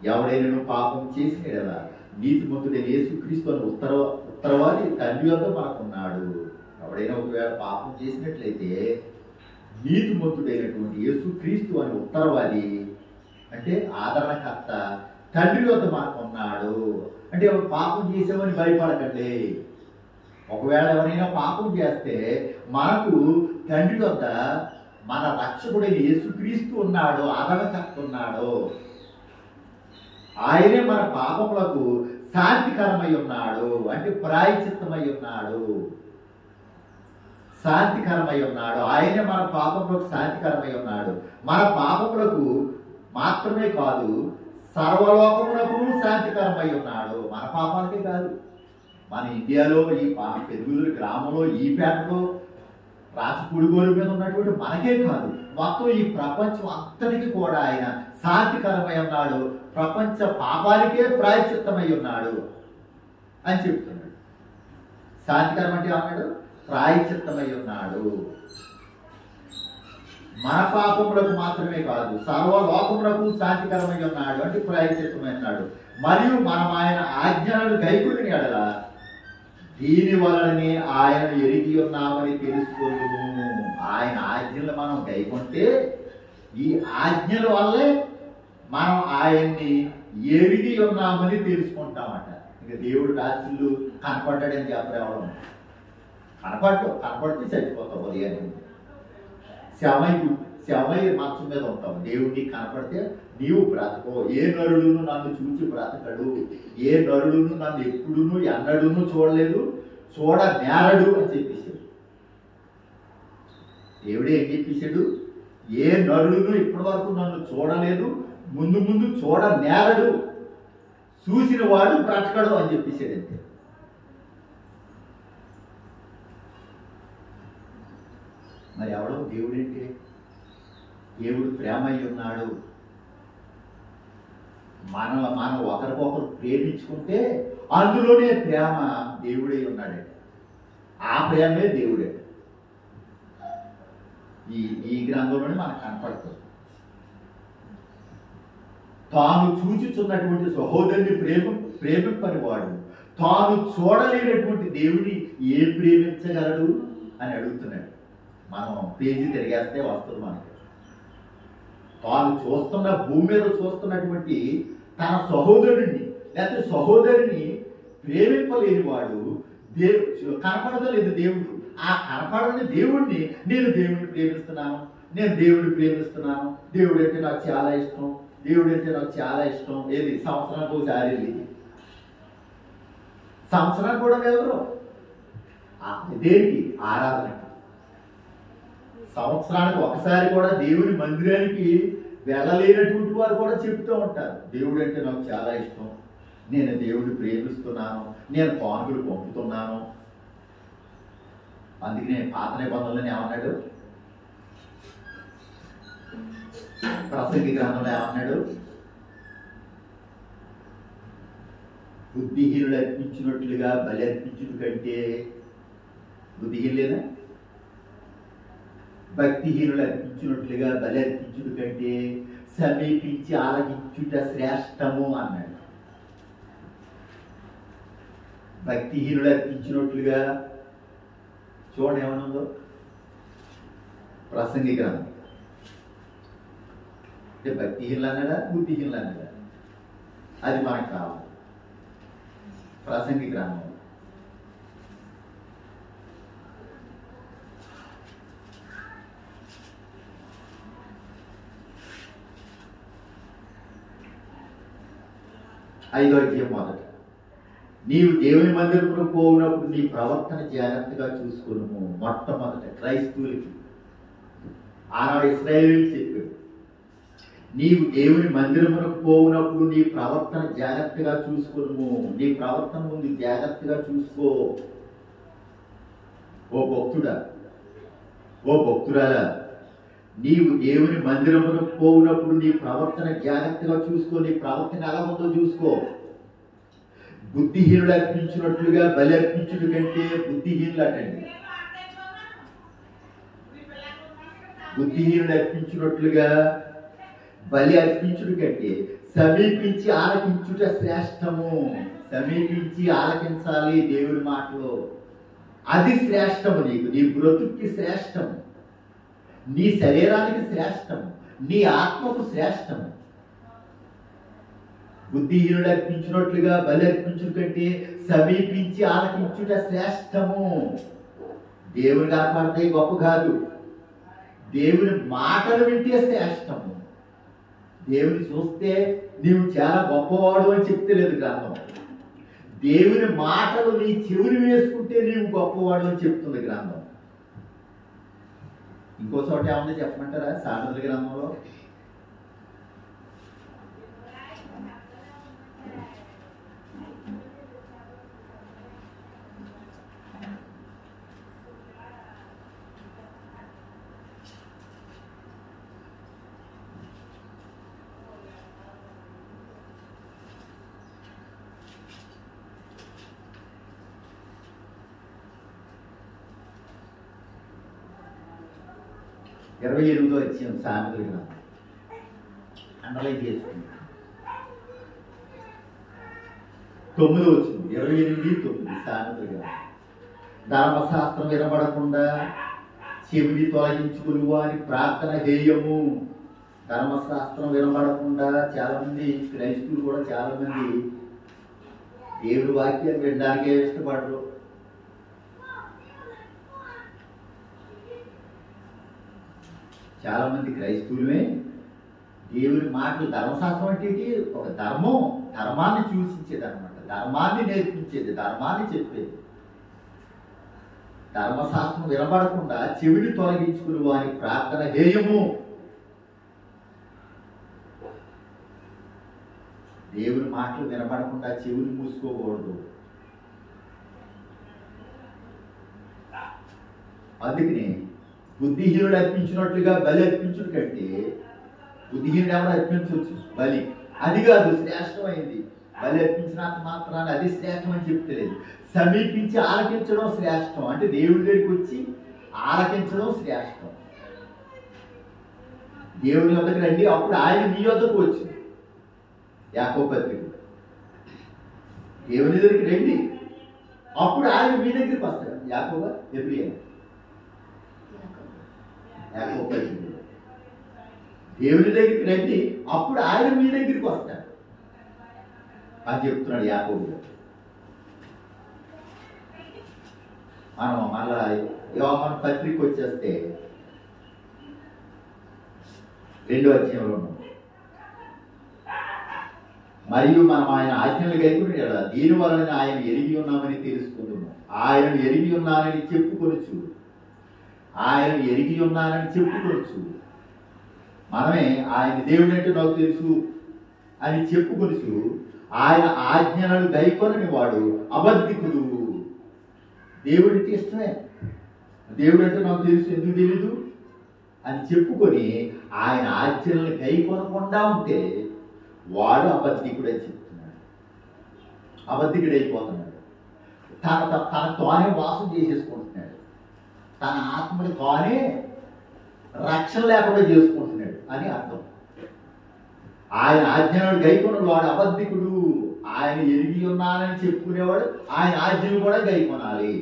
ఎవడైనా పాపం చేసిన కదా నీతిమంతుడైన యేసుక్రీస్తు అని ఉత్తరవాది తండ్రి వద్ద మనకున్నాడు. ఎవడైనా ఒకవేళ పాపం చేసినట్లయితే నీతిమంతుడైనటువంటి యేసుక్రీస్తు అని ఉత్తరవాది అంటే ఆదరణకర్త తండ్రి వద్ద మనకున్నాడు. అంటే పాపం చేసామని భయపడకండి. ఒకవేళ ఎవరైనా పాపం చేస్తే మనకు తండ్రి వద్ద మన రక్షకుడైన యేసుక్రీస్తు ఉన్నాడు, ఆదరణకర్త ఉన్నాడు. ఆయనే మన పాపములకు శాంతికరమై ఉన్నాడు, అంటే ప్రాయశ్చిత్తమై ఉన్నాడు. శాంతికరమై ఉన్నాడు. ఆయనే మన పాపములకు శాంతికరమై ఉన్నాడు. మన పాపములకు మాత్రమే కాదు, సర్వలోకమునకు శాంతికరమై ఉన్నాడు. మన పాపాలకే కాదు, మన ఇండియాలో ఈ పెరుగుదల గ్రామంలో ఈ పేటలో రాచపూడిగోలు మీద ఉన్నటువంటి మనకే కాదు, మొత్తం ఈ ప్రపంచం అంతటికి కూడా ఆయన శాంతికరమై ఉన్నాడు. ప్రపంచ పాపానికే ప్రాయశ్చిత్తమై ఉన్నాడు అని చెప్తున్నాడు. శాంతికరం అంటే అన్నాడు, ప్రాయశ్చిత్తమై ఉన్నాడు. మన పాపములకు మాత్రమే కాదు, సర్వలోకములకు శాంతికరమై ఉన్నాడు, అంటే ప్రాయశ్చిత్తమై ఉన్నాడు. మరియు మనం ఆయన ఆజ్ఞలను గైకొనిన యెడల దీని వలననే ఆయన ఎరిగి ఉన్నామని తెలుసుకుందుము. ఆయన ఆజ్ఞలు మనం గైకొంటే ఈ ఆజ్ఞల వల్లే మనం ఆయన్ని ఎరిగి ఉన్నామని తెలుసుకుంటామట. ఇక దేవుడు రాత్రులు కనపడ్డాడని చెప్పడం కనపడితే చచ్చిపోతాం. ఉదయాన్ని శవై మంచం మీద ఉంటాం. దేవుడికి కనపడితే నీవు బ్రతకో. ఏ నరుడును నన్ను చూచి బ్రతకడు, ఏ నరుడును నన్ను ఎప్పుడును ఎన్నడూను చూడలేదు, చూడ నేరడు అని చెప్పేశాడు. దేవుడే ఏం చెప్పేశాడు? ఏ నరుడును ఇప్పటి వరకు నన్ను చూడలేదు, ముందు ముందు చూడ నేరడు, చూసిన వాడు బ్రతకడు అని చెప్పేశాడు. అంతే. మరి ఎవడో దేవుడేంటి? దేవుడు ప్రేమ అయి ఉన్నాడు. మనం ఒకరికొకరు ప్రేమించుకుంటే అందులోనే ప్రేమ దేవుడై ఉన్నాడే. ఆ ప్రేమే దేవుడే. ఈ గ్రంథంలోనే మనకు కనపడుతుంది. తాను చూచుచున్నటువంటి సహోదరుని ప్రేమింపని వాడు తాను చూడలేనటువంటి దేవుని ఏ ప్రేమించగలడు అని అడుగుతున్నాడు. మనం పేజీ తిరిగేస్తే వస్తుంది మనకి. తాను చూస్తున్న భూమి మీద చూస్తున్నటువంటి తన సహోదరుడిని లేకపోతే సహోదరిని ప్రేమింపలేని వాడు కనపడలేదు దేవుడు. ఆ కనపడని దేవుడిని నేను దేవుడిని ప్రేమిస్తున్నాను, నేను దేవుడిని ప్రేమిస్తున్నాను, దేవుడు అంటే నాకు చాలా ఇష్టం, దేవుడు అంటే నాకు చాలా ఇష్టం. ఏది సంవత్సరానికి ఒకసారి వెళ్ళి సంవత్సరానికి కూడా వెళ్ళరు. దేనికి? ఆరాధన. సంవత్సరానికి ఒకసారి కూడా దేవుని మందిరానికి వెళ్ళలేనటువంటి వారు కూడా చెప్తూ ఉంటారు, దేవుడు అంటే నాకు చాలా ఇష్టం, నేను దేవుడిని ప్రేమిస్తున్నాను, నేను కానుకలు పంపుతున్నాను. అందుకనే పాత నిబంధనలు ఏమన్నాడు? ప్రసంగి గ్రంథంలో ఏమన్నాడు? బుద్ధిహీనులు అర్పించినట్లుగా బలి అర్పించుట కంటే, బుద్ధిహీనులేనా? భక్తిహీనులు అర్పించినట్లుగా బలి అర్పించుట కంటే సమీపించి ఆలకించుట శ్రేష్టము అన్నాడు. భక్తిహీనుడు అర్పించినట్లుగా. చూడండి ఏమనుందో ప్రసంగి గ్రంథం. అంటే భక్తిహీనులు అన్నాడా బుద్ధిహీనులు అన్నాడా? అది మనకు కావాలి. ప్రసంగి గ్రంథం 5వ అధ్యాయం మొదట, నీవు దేవుని మందిరంలో పోయినప్పుడు నీ ప్రవర్తన జాగ్రత్తగా చూసుకును. మొట్టమొదట క్రైస్తవులకి ఆనాడు ఇశ్రాయేలీయులు చెప్పాడు, నీవు దేవుని మందిరమునకు పోవునప్పుడు నీ ప్రవర్తన జాగ్రత్తగా చూసుకును. నీ ప్రవర్తన ముందు జాగ్రత్తగా చూసుకో. ఓ భక్తుడా, ఓ భక్తురాలా, నీవు దేవుని మందిరమునకు పోవునప్పుడు నీ ప్రవర్తన జాగ్రత్తగా చూసుకో. నీ ప్రవర్తన ఎలా ఉందో చూసుకో. బుద్ధిహీనుడు అర్పించినట్లుగా బలి అర్పించుడు కంటే బుద్ధిహీనులు అటండి. బుద్ధిహీనుడు అర్పించినట్లుగా బలి అర్పించుడు కంటే సమీపించి ఆలకించుట శ్రేష్టము. సమీపించి ఆలకించాలి దేవుని మాటలో. అది శ్రేష్టము. నీకు నీ బ్రతుక్కి శ్రేష్టము, నీ శరీరానికి శ్రేష్టము, నీ ఆత్మకు శ్రేష్టము. బుద్ధిహీనుడు అర్పించినట్లుగా బలి అర్పించుట కంటే సమీపించి ఆలకించుట శ్రేష్టము. దేవుని కాపాడితే గొప్ప కాదు, దేవుని మాటలు వింటే శ్రేష్టము. దేవుని చూస్తే నీవు చాలా గొప్పవాడు అని చెప్తే లేదు గ్రంథం. దేవుని మాటలు నీ చెవులు వేసుకుంటే నీవు గొప్పవాడు అని చెప్తుంది గ్రంథం. ఇంకో చోట ఏమన్నా చెప్పమంటారా? సామెతల గ్రంథంలో 28వ అధ్యాయం సామెతల గ్రంథం అండర్లైన్ చేసుకుంది. 9వ వచనం 28:9 సామెతల గ్రంథం. ధర్మశాస్త్రం వినబడకుండా చెవిని తొలగించుకుని వారి ప్రార్థన హేయము. ధర్మశాస్త్రం వినబడకుండా చాలా మంది క్రైస్తవులు కూడా చాలా మంది దేవుడి వాక్యం వినడానికే ఇష్టపడరు. చాలా మంది క్రైస్తవులమే దేవుని మాటలు, ధర్మశాస్త్రం అంటే ఒక ధర్మం, ధర్మాన్ని సూచించేది అనమాట, ధర్మాన్ని నేర్పించేది, ధర్మాన్ని చెప్పేది. ధర్మశాస్త్రం వినబడకుండా చెవిని తొలగించుకుని వారి ప్రార్థన హేయము. దేవుని మాటలు వినబడకుండా చెవిని మూసుకోకూడదు. అందుకని బుద్ధిహీనుడు అర్పించినట్లుగా బలి అర్పించుడు కంటే, బుద్ధిహీనుడు ఎవరు అర్పించవచ్చు బలి, అది కాదు శ్రేష్టమైంది. బలి అర్పించినంత మాత్రాన అది శ్రేష్టం అని చెప్తలేదు. సమీపించి ఆలకించడం శ్రేష్టం. అంటే దేవుడి దగ్గరికి వచ్చి ఆలకించడం శ్రేష్టం. దేవుని వద్దకు రండి, అప్పుడు ఆయన మీ వద్దకు వచ్చి. యాకోబు పత్రిక, దేవుని దగ్గరికి రండి, అప్పుడు ఆయన మీ దగ్గరికి వస్తాడు. యాకోబు ఎబ్రియా యాకోబు పత్రిక, దేవుని దగ్గరికి రండి, అప్పుడు ఆయన మీ దగ్గరికి వస్తాడు అని చెప్తున్నాడు యాకోబు గారు. మనం మళ్ళా యోహాను పత్రిక వచ్చేస్తే 2వ అధ్యాయంలో ఉన్నాం. మరియు మనం ఆయన ఆజ్ఞలు గైకొని దీని వలన ఆయన ఎరిగి ఉన్నామని తెలుసుకుంటున్నాం. ఆయనను ఎరిగి ఉన్నానని చెప్పుకొనొచ్చు, ఆయన ఎరిగి ఉన్నానని చెప్పుకొనొచ్చు. మనమే ఆయన దేవుడు అంటే నాకు తెలుసు అని చెప్పుకొనొచ్చు. ఆయన ఆజ్ఞలను గైకొనని వాడు అబద్ధికుడు. దేవుడికి ఇష్టమే, దేవుడు అంటే నాకు తెలుసు, ఎందుకు తెలీదు అని చెప్పుకొని ఆయన ఆజ్ఞలను గైకొనకుండా ఉంటే వాడు అబద్ధికుడు అని చెప్తున్నాడు. అబద్ధికుడు అయిపోతున్నాడు. తనతోనే వాసం చేసేసుకుంటున్నాడు. తన ఆత్మని తానే రక్షణ లేకుండా చేసుకుంటున్నాడు అని అర్థం. ఆయన ఆజ్ఞలను గైకొన్న వాడు అబద్ధికుడు. ఆయన ఎరిగి ఉన్నానని చెప్పుకునేవాడు ఆయన ఆజ్ఞలు కూడా గైకొనాలి.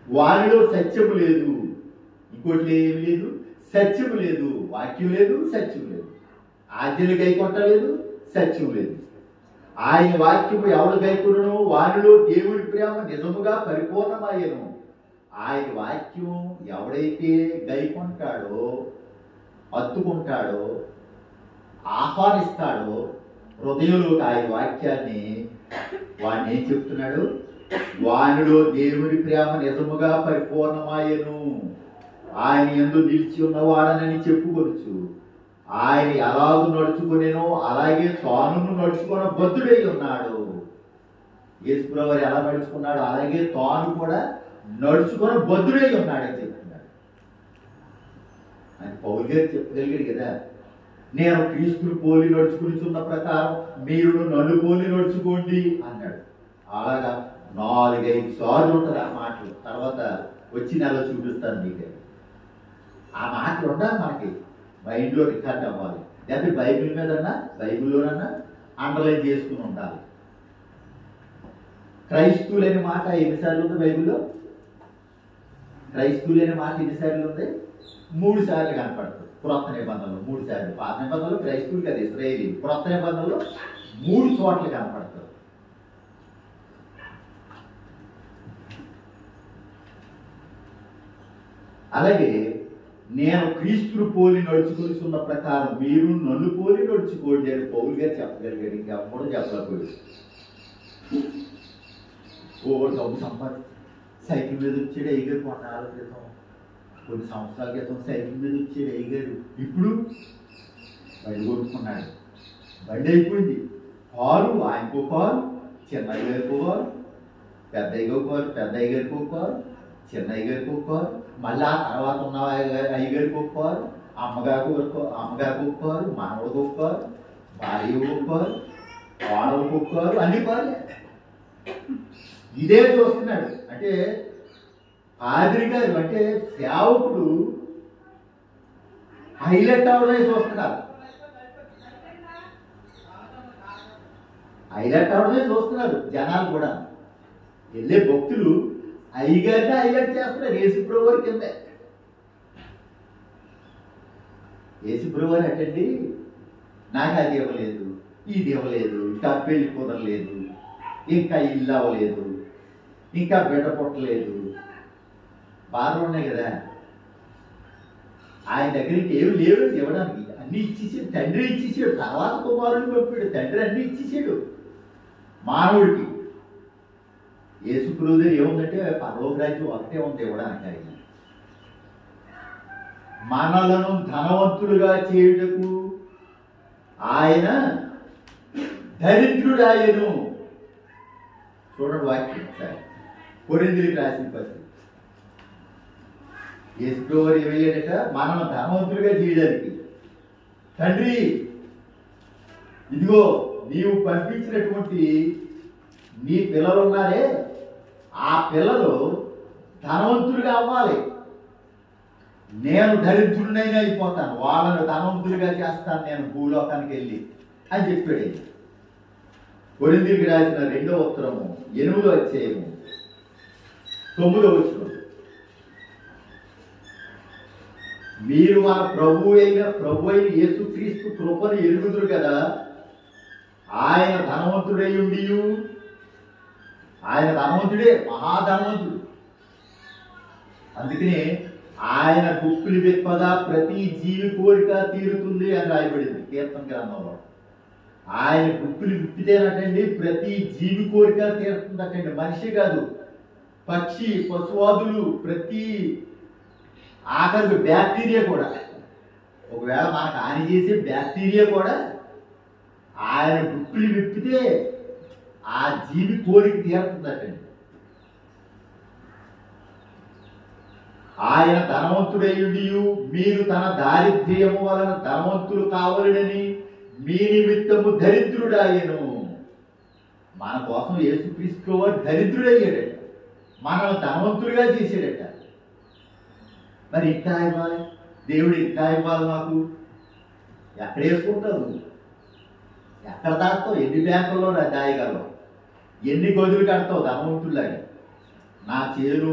వారిలో సత్యము లేదు, ఇంకోటి ఏమి లేదు, సత్యము లేదు, వాక్యం లేదు, సత్యం లేదు. ఆజ్ఞలు గైకొట్టలేదు, సత్యం లేదు. ఆయన వాక్యము ఎవడు గైకొనును వారిలో దేవుడి ప్రేమ నిజముగా పరిపూర్ణమయ్యను. ఆయన వాక్యం ఎవడైతే గైకొంటాడో, హత్తుకుంటాడో, ఆహ్వానిస్తాడో హృదయంలోకి ఆయన వాక్యాన్ని, వాడిని ఏం చెప్తున్నాడు? వానిలో దేవుని ప్రేమ నిజముగా పరిపూర్ణమయ్యను. ఆయన యందు నిలిచి ఉన్నవాడనని చెప్పుకొనొచ్చు. ఆయన ఎలాగూ నడుచుకునేనో అలాగే తాను నడుచుకున్న బద్ధుడై ఉన్నాడు. యేసుప్రభువు ఎలా నడుచుకున్నాడు అలాగే తాను కూడా నడుచుకున్న బద్ధుడై ఉన్నాడని చెప్తున్నాడు. ఆయన పౌలు గారు చెప్పగలిగాడు కదా, నేను క్రీస్తుని పోలి నడుచుకునిచున్న ప్రకారం మీరు నన్ను పోలి నడుచుకోండి అన్నాడు. అలాగా 4-5 సార్లు ఉంటుంది ఆ మాటలు. తర్వాత వచ్చి నెల చూపిస్తాను మీకు. ఆ మాటలు ఉండాలి మనకి మైండ్లో రికార్డ్ అవ్వాలి. లేకపోతే బైబిల్ మీదన్నా బైబిల్లోనన్నా అండర్లైన్ చేసుకుని ఉండాలి. క్రైస్తవులు అనే మాట ఎన్నిసార్లు ఉంది బైబిల్లో? క్రైస్తవులు అనే మాట ఎన్నిసార్లు ఉంది? 3 సార్లు కనపడుతుంది. క్రొత్త నిబంధనలు 3 సార్లు. పాత నిబంధనలు క్రైస్తవులు కదా, ఇశ్రాయేలీ. క్రొత్త నిబంధనలు 3 చోట్ల కనపడుతుంది. అలాగే నేను క్రీస్తును పోలి నడుచుకొనిచున్న ప్రకారం మీరు నన్ను పోలి నడుచుకోండి అని పౌలు గారు చెప్పగలిగాడు. ఇంకెప్పుడు చెప్పలేకపోయాడు. డబ్బు సంపాది సైకిల్ మీద వచ్చాడు అయ్యగారు కొన్నాళ్ళ క్రితం, కొన్ని సంవత్సరాల క్రితం సైకిల్ మీద వచ్చాడు అయ్యగారు. ఇప్పుడు బండి కొనుక్కున్నాడు. బండి అయిపోయింది. కారు ఆయనకో కారు, చిన్న అయ్యగారికో కారు, పెద్ద అయ్యగారికో కారు, చిన్న అయ్యగారికి ఒక్కారు, మళ్ళీ ఆ తర్వాత ఉన్న అయ్యగారికి ఒక్కారు, అమ్మగారికి ఒక్కారు, మనవడికి ఒక్కారు, భార్యకి ఒక్కారు, వాడవకి ఒక్కారు, అన్ని కారులే. ఇదే చూస్తున్నాడు. అంటే పాదిరి గారు అంటే సేవకుడు హైలైట్ అవడమే చూస్తున్నారు. హైలైట్ అవడమే చూస్తున్నారు జనాలు కూడా. వెళ్ళే భక్తులు అయ్యగారిని హైలైట్ చేస్తున్నారు. యేసుప్రభువు వారి కింద యేసుప్రభువు వారు అటండి, నాకు అది ఇవ్వలేదు, ఇది ఇవ్వలేదు, ఇంకా పెళ్లి కుదరలేదు, ఇంకా ఇల్లు అవ్వలేదు, ఇంకా బిడ్డ పుట్టలేదు, బాధలు ఉన్నాయి కదా. ఆయన దగ్గరికి ఏమి లేవు ఇవ్వడానికి. అన్ని ఇచ్చేసాడు. తండ్రి ఇచ్చేసాడు. తర్వాత కుమారుడిని పంపాడు. తండ్రి అన్ని ఇచ్చేసాడు మానవుడికి. యేసుప్రభువు ఏముందంటే పరలోక రాజ్యం ఒకటే ఉంది ఇవ్వడానికి. ఆయన మనలను ధనవంతులుగా చేయుటకు ఆయన దరిద్రుడాయను. చూడండి వాక్యం సార్, కొరింథీయులకు రాసిన పత్రిక. యేసుప్రభువు ఏమయ్యాడట? మనల్ని ధనవంతులుగా చేయడానికి. తండ్రి ఇదిగో నీవు పంపించినటువంటి నీ పిల్లలు ఉన్నారే, ఆ పిల్లలు ధనవంతులుగా అవ్వాలి. నేను దరిద్రుడినైనా అయిపోతాను, వాళ్ళను ధనవంతులుగా చేస్తాను నేను భూలోకానికి వెళ్ళి అని చెప్పాడు. కొరింథీయులకు రాసిన 2వ ఉత్తరము 8వ అధ్యాయము 9వ వచనం. మీరు మన ప్రభు అయిన యేసుక్రీస్తు కృపను ఎరుగుదురు కదా. ఆయన ధనవంతుడై ఉండి, ఆయన ధనవంతుడే, మహాధనవంతుడు. అందుకనే ఆయన గుప్పిలి విప్పద ప్రతి జీవి కోరిక తీరుతుంది అని రాయబడింది కీర్తన గ్రంథంలో. ఆయన గుప్పిలి విప్పితేనటండి ప్రతి జీవి కోరిక తీరుతుందటండి. మనిషి కాదు, పక్షి, పశువాదులు, ప్రతి ఆఖరికి బ్యాక్టీరియా కూడా, ఒకవేళ మనకు హాని చేసే బ్యాక్టీరియా కూడా ఆయన గుప్పిలి విప్పితే ఆ జీవి కోరిక తీరుతుందటండి. ఆయన ధనవంతుడయ్యుండి మీరు తన దారిద్ర్యము వలన ధనవంతులు కావాలని మీ నిమిత్తము దరిద్రుడాయను. మన కోసం యేసుక్రీస్తు వారు దరిద్రుడయ్యాడట, మనల్ని ధనవంతులుగా చేశాడట. మరి ఇంకా ఇవ్వాలి, దేవుడు ఇంకా ఇవ్వాలి. నాకు ఎక్కడ వేసుకుంటావు? ఎక్కడ దాస్తావు? ఎన్ని బ్యాంకుల్లో దాయగలవు? ఎన్ని గదులు కడతావు ధనవంతులాగా? నా చేను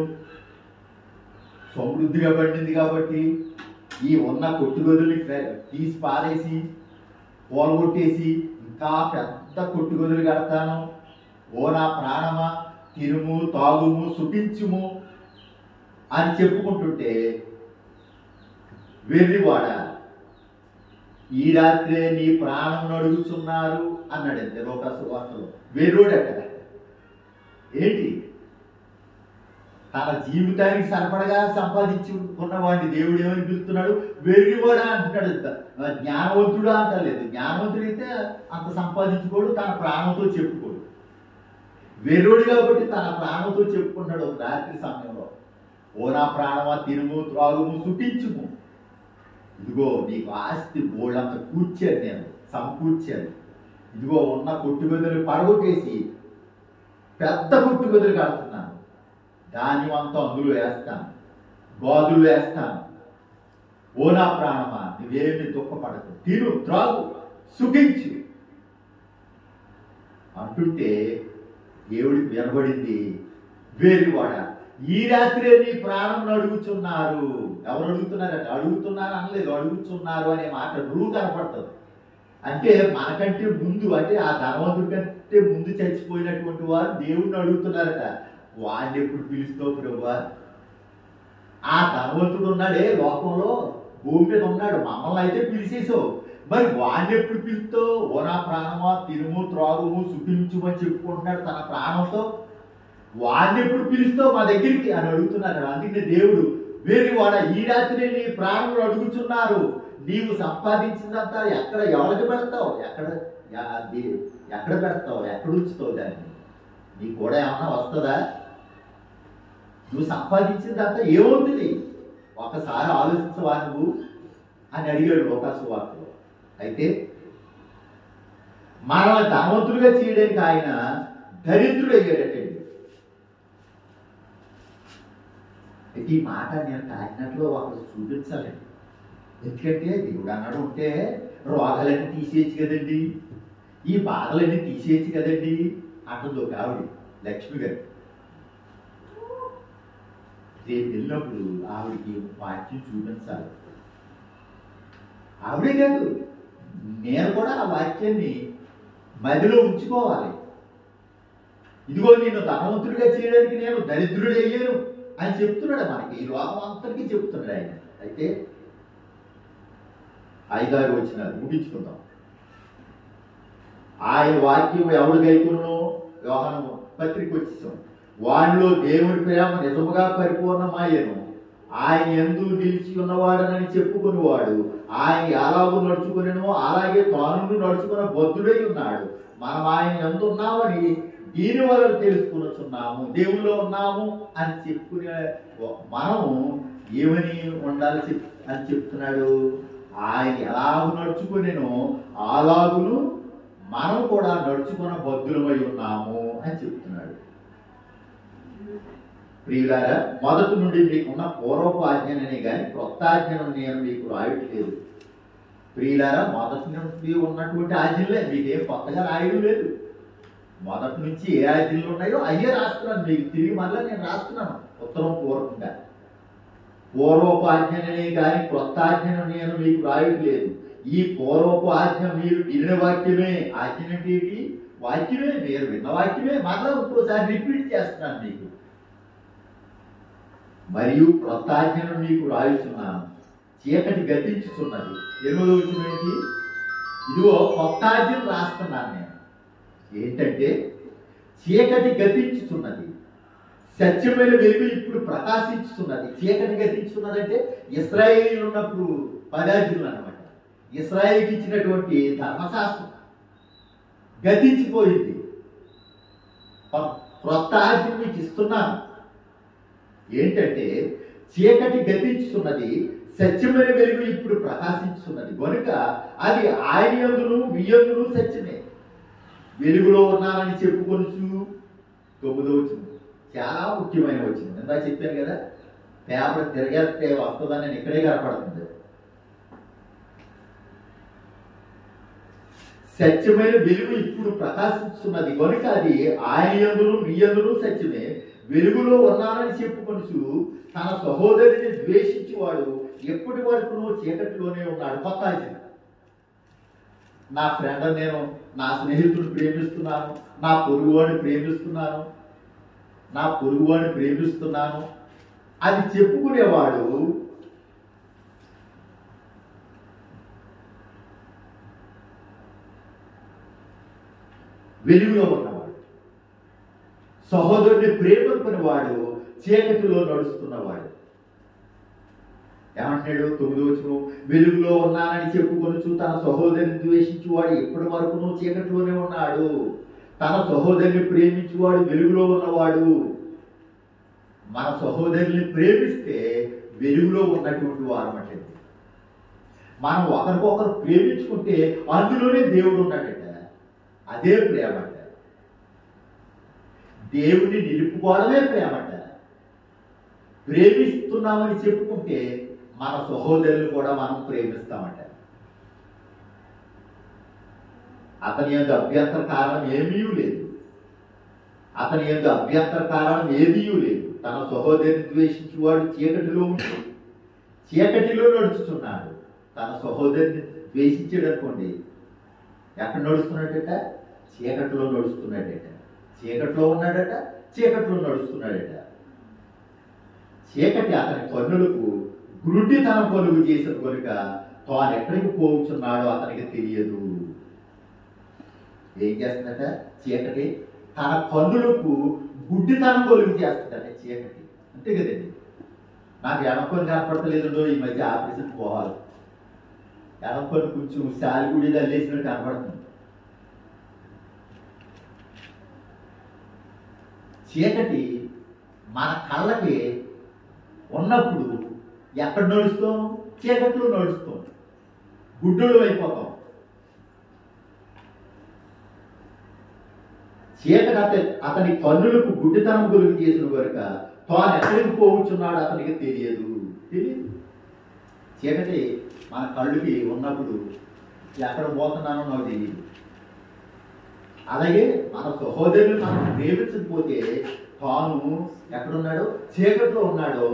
సమృద్ధిగా పడింది కాబట్టి ఈ ఉన్న కొట్టు గదుల్ని తీసి పారేసి పోలగొట్టేసి ఇంకా పెద్ద కొట్టు గదులు కడతాను. ఓ నా ప్రాణమా, తిరుము తాగుము సుఖించుము అని చెప్పుకుంటుంటే, వెర్రివాడ ఈ రాత్రే నీ ప్రాణం అడుగుతున్నారు అన్నాడంతే లోకాసు వార్తలో. వెర్రోడట. ఏంటి? తన జీవితానికి సరిపడగా సంపాదించుకున్న వాడిని దేవుడు ఏమని పిలుస్తున్నాడు? వెర్రివాడా అంటున్నాడు. జ్ఞానవంతుడా అంటలేదు. జ్ఞానవంతుడైతే అంత సంపాదించుకోడు, తన ప్రాణంతో చెప్పుకోడు. వెర్రోడు కాబట్టి తన ప్రాణంతో చెప్పుకున్నాడు ఒక రాత్రి సమయంలో. ఓ నా ప్రాణమా, తినుము త్రాగుము సుఖించుము. ఇదిగో నీకు ఆస్తి బోళ్ళంత కూర్చాను, నేను సమకూర్చాను. ఇదిగో ఉన్న కొట్టు గదులు పడగొట్టేసి పెద్ద కొట్టు గదులు కడుతున్నాను. ధాన్యం అంతా అందులో వేస్తాను, గోధులు వేస్తాను. ఓ నా ప్రాణమా, నువ్వేమి దుఃఖపడకు, తిను త్రాగు సుఖించు అంటుంటే దేవుడికి వినబడింది, వెర్రివాడ ఈ రాత్రే నీ ప్రాణం అడుగుతున్నారు. ఎవరు అడుగుతున్నారట? అడుగుతున్నారు అనలేదు, అడుగుతున్నారు అనే మాట రూ కనపడుతుంది. అంటే మనకంటే ముందు, అంటే ఆ ధనవంతుడి కంటే ముందు చచ్చిపోయినటువంటి వారు దేవుణ్ణి అడుగుతున్నారట. వాడిని ఎప్పుడు పిలుస్తావు ప్రభువా? ఆ ధనవంతుడు ఉన్నాడే లోకంలో, భూమి మీద ఉన్నాడు, మమ్మల్ని అయితే పిలిచేసావు, మరి వాడిని ఎప్పుడు పిలుస్తావు? ఓ నా ప్రాణమా, తినుము త్రాగుము సుఖించుమని చెప్పుకుంటున్నాడు తన ప్రాణంతో. వాడిని ఎప్పుడు పిలుస్తావు మా దగ్గరికి అని అడుగుతున్నారు. అందుకనే దేవుడు, వెర్రివాడ ఈ రాత్రి నీ ప్రాణములు అడుగుతున్నారు. నీవు సంపాదించిందంతా ఎక్కడ ఎవరికి పెడతావు? ఎక్కడ పెడతావు? ఎక్కడ ఉంచుతావు దాన్ని? నీకు కూడా ఏమన్నా వస్తుందా? నువ్వు సంపాదించిందంతా ఏమవుతుంది? ఒకసారి ఆలోచించవా నువ్వు అని అడిగాడు లోకాసు వార్తలో. అయితే మనల్ని ధనవంతులుగా చేయడానికి ఆయన దరిద్రుడు అయ్యాడటండి. ఈ మాట నేను కాకినాడలో ఒకరు చూపించాలండి. ఎందుకంటే దేవుడు అన్నాడు ఉంటే రోగాలన్నీ తీసేయచ్చు కదండి, ఈ బాధలన్నీ తీసేయచ్చు కదండి అంటుంది ఒక ఆవిడ, లక్ష్మి గారు. రేపు వెళ్ళినప్పుడు ఆవిడకి వాక్యం చూపించాలి. ఆవిడే కాదు, నేను కూడా ఆ వాక్యాన్ని మదిలో ఉంచుకోవాలి. ఇదిగో నేను ధనవంతుడిగా చేయడానికి నేను దరిద్రుడు అయ్యాను అని చెప్తున్నాడు. మనకి ఈ లోకం అంతటికీ చెప్తున్నాడు ఆయన. అయితే 5-6 వచనాలు ముగించుకుందాం. ఆయన వాక్యం ఎవడు గైకును? యోహాను పత్రిక వచ్చేసాం. వాడిలో దేవుడి ప్రేమ నిజముగా పరిపూర్ణమయ్యను. ఆయన యందు నిలిచి ఉన్నవాడనని చెప్పుకునేవాడు ఆయన ఎలాగూ నడుచుకునేనో అలాగే తాను నడుచుకున్న బద్ధుడై ఉన్నాడు. మనం ఆయన యందు ఉన్నామని దీని వల్ల తెలుసుకున్నాము, దేవుల్లో ఉన్నాము అని చెప్పుకునే మనము ఏమని ఉండాలి అని చెప్తున్నాడు. ఆయన ఎలాగూ నడుచుకునేనో అలాగును మనం కూడా నడుచుకున్న బద్ధులమై ఉన్నాము అని చెప్తున్నాడు. ప్రియులారా, మొదటి నుండి మీకున్న పూర్వపు ఆజ్ఞనే కానీ క్రొత్త ఆజ్ఞను నేను మీకు రాయట్లేదు. ప్రియులారా, మొదటి నుండి ఉన్నటువంటి ఆజ్ఞలే, మీకేం కొత్తగా రాయడం లేదు. మొదటి నుంచి ఏ ఆజ్ఞలు ఉన్నాయో అయ్యే రాస్తున్నాను మీకు తిరిగి. మళ్ళీ నేను రాస్తున్నాను ఉత్తరం పూర్వకంగా. పూర్వపు ఆజ్ఞనే కానీ క్రొత్త ఆజ్ఞను నేను మీకు రాయట్లేదు. ఈ పూర్వపు ఆజ్ఞ మీరు విన్న వాక్యమే. ఆజ్ఞ అంటే ఏంటి? వాక్యమే, మీరు విన్న వాక్యమే మళ్ళీ ఇంకోసారి రిపీట్ చేస్తున్నాను మీకు. మరియు క్రొత్త ఆజ్ఞను మీకు రాయిస్తున్నాను. చీకటి గతించుతున్నది. 8వ వచనం ఏంటి? ఇదిగో కొత్త ఆజ్ఞను రాస్తున్నాను నేను. ఏంటంటే చీకటి గతించుతున్నది, సత్యమైన వెలుగు ఇప్పుడు ప్రకాశించుతున్నది. చీకటి గతించుతున్నది అంటే ఇశ్రాయేలీయులు ఉన్నప్పుడు 10 ఆజ్ఞలు అన్నమాట. ఇశ్రాయేలుకి ఇచ్చినటువంటి ధర్మశాస్త్రం గతించిపోయింది. క్రొత్త ఆజ్ఞ మీకు ఇస్తున్నాను. ఏంటంటే చీకటి గతించుతున్నది, సత్యమైన వెలుగు ఇప్పుడు ప్రకాశించుతున్నది. కనుక అది ఆయన యందును మీ యందును సత్యమే. వెలుగులో ఉన్నానని చెప్పుకొనుచు 9వ వచనం చాలా ముఖ్యమైన వచనం. ఎంత చెప్పాను కదా, పేపర్ తిరగేస్తే వస్తుందని నేను ఇక్కడే కనపడుతుంది. సత్యమైన వెలుగు ఇప్పుడు ప్రకాశిస్తున్నది కనుక అది ఆయన యందును మీ యందును సత్యమే. వెలుగులో ఉన్నానని చెప్పుకొనుచు తన సహోదరిని ద్వేషించేవాడు ఎప్పటి వరకు చీకటిలోనే ఉన్నాడు. కొత్త ఆజ్ఞ. నా ఫ్రెండ్ నేను నా స్నేహితుడు ప్రేమిస్తున్నాను, నా పొరుగువాడిని ప్రేమిస్తున్నాను అది చెప్పుకునేవాడు వెలుగులో ఉన్నవాడు. సహోదరుని ప్రేమకునేవాడు చీకటిలో నడుస్తున్నవాడు. ఏమంటున్నాడు 9వ వచనం, వెలుగులో ఉన్నానని చెప్పుకొనుచు తన సహోదరిని ద్వేషించువాడు ఎప్పటి వరకు చీకటిలోనే ఉన్నాడు. తన సహోదరిని ప్రేమించువాడు వెలుగులో ఉన్నవాడు. మన సహోదరుని ప్రేమిస్తే వెలుగులో ఉన్నటువంటి వారమంటే మనం ఒకరికొకరు ప్రేమించుకుంటే అందులోనే దేవుడు ఉన్నాడట. అదే ప్రేమ అంట. దేవుడిని నిలుపుకోవడమే ప్రేమ అంట. ప్రేమిస్తున్నామని చెప్పుకుంటే మన సహోదరులు కూడా మనం ప్రేమిస్తామంట. అతని యొక్క అభ్యంతర కారణం ఏమీ లేదు. తన సహోదరిని ద్వేషించేవాడు చీకటిలో నడుచుతున్నాడు. తన సహోదరిని ద్వేషించాడు అనుకోండి, ఎక్కడ నడుస్తున్నాడట? చీకటిలో నడుస్తున్నాడట. చీకటిలో నడుస్తున్నాడట. చీకటి అతని కన్నులకు గురుడితనం కలుగు చేసిన కనుక తాను ఎక్కడికి పోతున్నాడో అతనికి తెలియదు. ఏం చేస్తుందట? చీకటి తన కన్నులకు గుడ్డితనం కలుగు చేస్తుందట. చీకటి అంతే కదండి. నాకు ఎడపని కనపడతలేదు, ఈ మధ్య ఆపరేషన్ పోవాలి. ఎడపని కొంచెం శాలిగుడి తల్లేసినట్టు కనపడుతుంది. చీకటి మన కళ్ళకి ఉన్నప్పుడు ఎక్కడ నడుస్తాం? చీకట్లో నడుస్తాం, గుడ్డోళ్ళు అయిపోతాం. చీకటి అతని కన్నులకు గుడ్డితనం కలుగు చేసిన కనుక తాను ఎక్కడికి పోవచ్చున్నాడు అతనికి తెలియదు. చీకటి మన కళ్ళుకి ఉన్నప్పుడు ఎక్కడ పోతున్నానో నాకు తెలియదు. అలాగే మన సహోదరులు మనం ప్రేమించకపోతే తాను ఎక్కడున్నాడో? చీకట్లో ఉన్నాడో.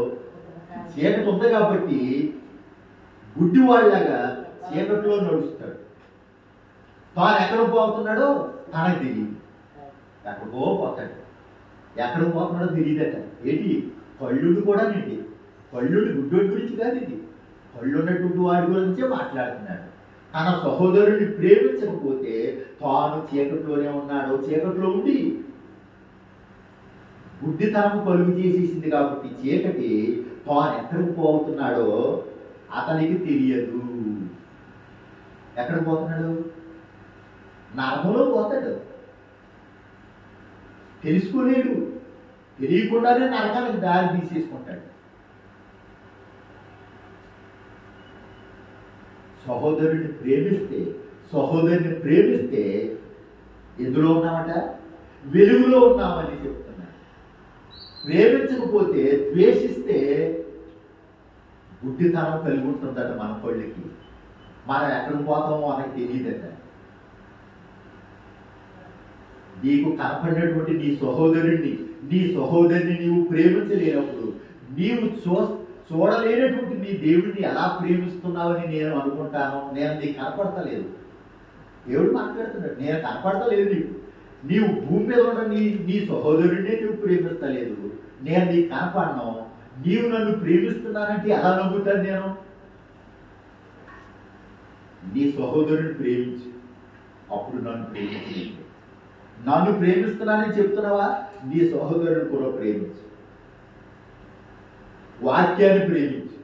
చీకటి ఉంది కాబట్టి గుడ్డివాళ్ళలాగా చీకట్లో నడుస్తాడు. తాను ఎక్కడ పోతున్నాడో తనకు తెలియదు. ఎక్కడికో పోతాడు. ఎక్కడికి పోతున్నాడో తెలియదట. ఏంటి? కళ్ళుడు కూడా నిండి. కళ్ళుడు గుడ్డోడి గురించి కాదు, ఇది కళ్ళు ఉన్నటువంటి వాడి గురించే మాట్లాడుతున్నాడు. తన సహోదరుని ప్రేమించకపోతే తాను చీకట్లోనే ఉన్నాడు. చీకట్లో ఉండి గుడ్డితనం కలుగు చేసేసింది కాబట్టి చీకటి తాను ఎక్కడికి పోతున్నాడో అతనికి తెలియదు. ఎక్కడికి పోతున్నాడు? నరకంలో పోతాడు. తెలుసుకోలేడు. తెలియకుండానే నరకానికి దారి తీసేసుకుంటాడు. సహోదరుని ప్రేమిస్తే ఎందులో ఉన్నామట? వెలుగులో ఉన్నామని చెప్తున్నాడు. ప్రేమించకపోతే, ద్వేషిస్తే గుడ్డితనం కలిగి ఉంటుందట మన కళ్ళకి. మనం ఎక్కడికి పోతామో మనకు తెలియదట. నీకు కనపడినటువంటి నీ సహోదరిని నీవు ప్రేమించలేనప్పుడు నీవు చూడలేనటువంటి నీ దేవుడిని ఎలా ప్రేమిస్తున్నావని నేను అనుకుంటాను. నేను నీకు కనపడతలేదు. దేవుడు మాట్లాడుతున్నాడు, నేను కనపడతలేదు నీవు భూమి మీద ఉన్న నీ సహోదరుడినే నువ్వు ప్రేమిస్తలేదు. నేను నీకు కనపడను. నీవు నన్ను ప్రేమిస్తున్నానంటే ఎలా నమ్ముతాను నేను? నీ సహోదరుని ప్రేమించు, అప్పుడు నన్ను ప్రేమిస్తున్నానని చెప్తున్నావా? నీ సహోదరుని కూడా ప్రేమించు. వాక్యాన్ని ప్రేమించు.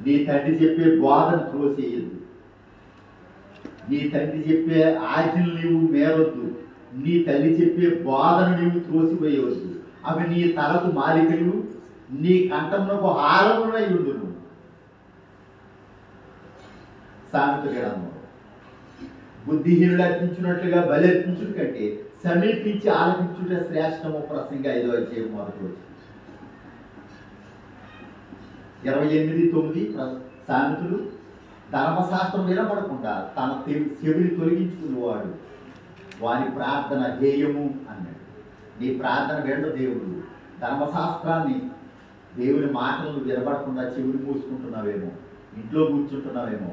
నీ తండ్రి చెప్పే బోధను త్రోసేయద్దు. నీ తండ్రి చెప్పే ఆజ్ఞలు నీవు మేరొద్దు. నీ తల్లి చెప్పే బోధను నీవు త్రోసిపోయవద్దు. అవి నీ తలకు మాలికలు, నీ కంఠమునకు హారములై ఉండును. సామెత గ్రంథం. బుద్ధిహీనుడు అర్పించున్నట్లుగా బలి అర్పించుట కంటే సమీపించి ఆలపించుట శ్రేష్టము. ప్రసంగ 5వ అధ్యాయం 1వ వచనం. 28:9 సామెతలు. ధర్మశాస్త్రం వినపడకుండా తన చెవిని తొలగించుకునేవాడు వారి ప్రార్థన ధ్యేయము అన్నాడు. నీ ప్రార్థన వెంట దేవుడు ధర్మశాస్త్రాన్ని, దేవుని మాటలను వినపడకుండా చెవిని మూసుకుంటున్నావేమో, ఇంట్లో కూర్చుంటున్నావేమో,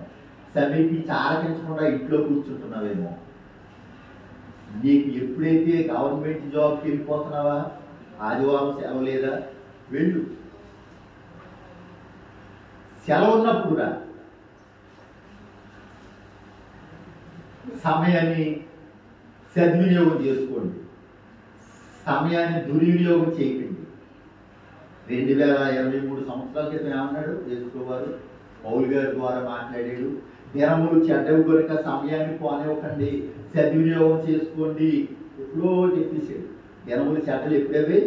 సమీపించి ఆలకించకుండా ఇంట్లో కూర్చుంటున్నావేమో. నీకు ఎప్పుడైతే గవర్నమెంట్ జాబ్కి వెళ్ళిపోతున్నావా, ఆదివారం సెలవు లేదా, వెళ్ళు. సెలవు ఉన్నప్పుడు రా. సమయాన్ని సద్వినియోగం చేసుకోండి, సమయాన్ని దుర్వినియోగం చేయకండి. 2023 సంవత్సరాల క్రితం ఏమన్నాడు యేసువారు? పౌలు గారి ద్వారా మాట్లాడాడు, దినములు చెడ్డవి కనుక సమయాన్ని పోనివ్వకండి, సద్వినియోగం చేసుకోండి. ఎప్పుడో చెప్పేసాడు. దినములు చెడ్డలు ఎప్పుడవి?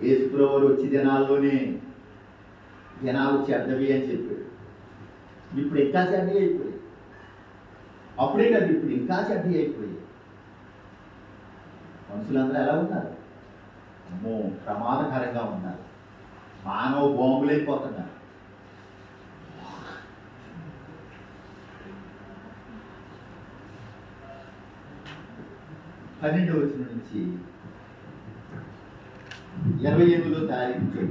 యేసువారు వచ్చే దినాల్లోనే దినాలు చెడ్డవి అని చెప్పాడు. ఇప్పుడు ఇంకా చెడ్డవి అయిపోయాయి. అప్పుడే కాదు, ఇప్పుడు ఇంకా చెడ్డవి అయిపోయాయి. మనుషులందరూ ఎలా ఉన్నారు? అమ్మో, ప్రమాదకరంగా ఉన్నారు. మానవ బాంబులైపోతున్నారు. పన్నెండవ వచనం నుంచి 28వ తారీఖు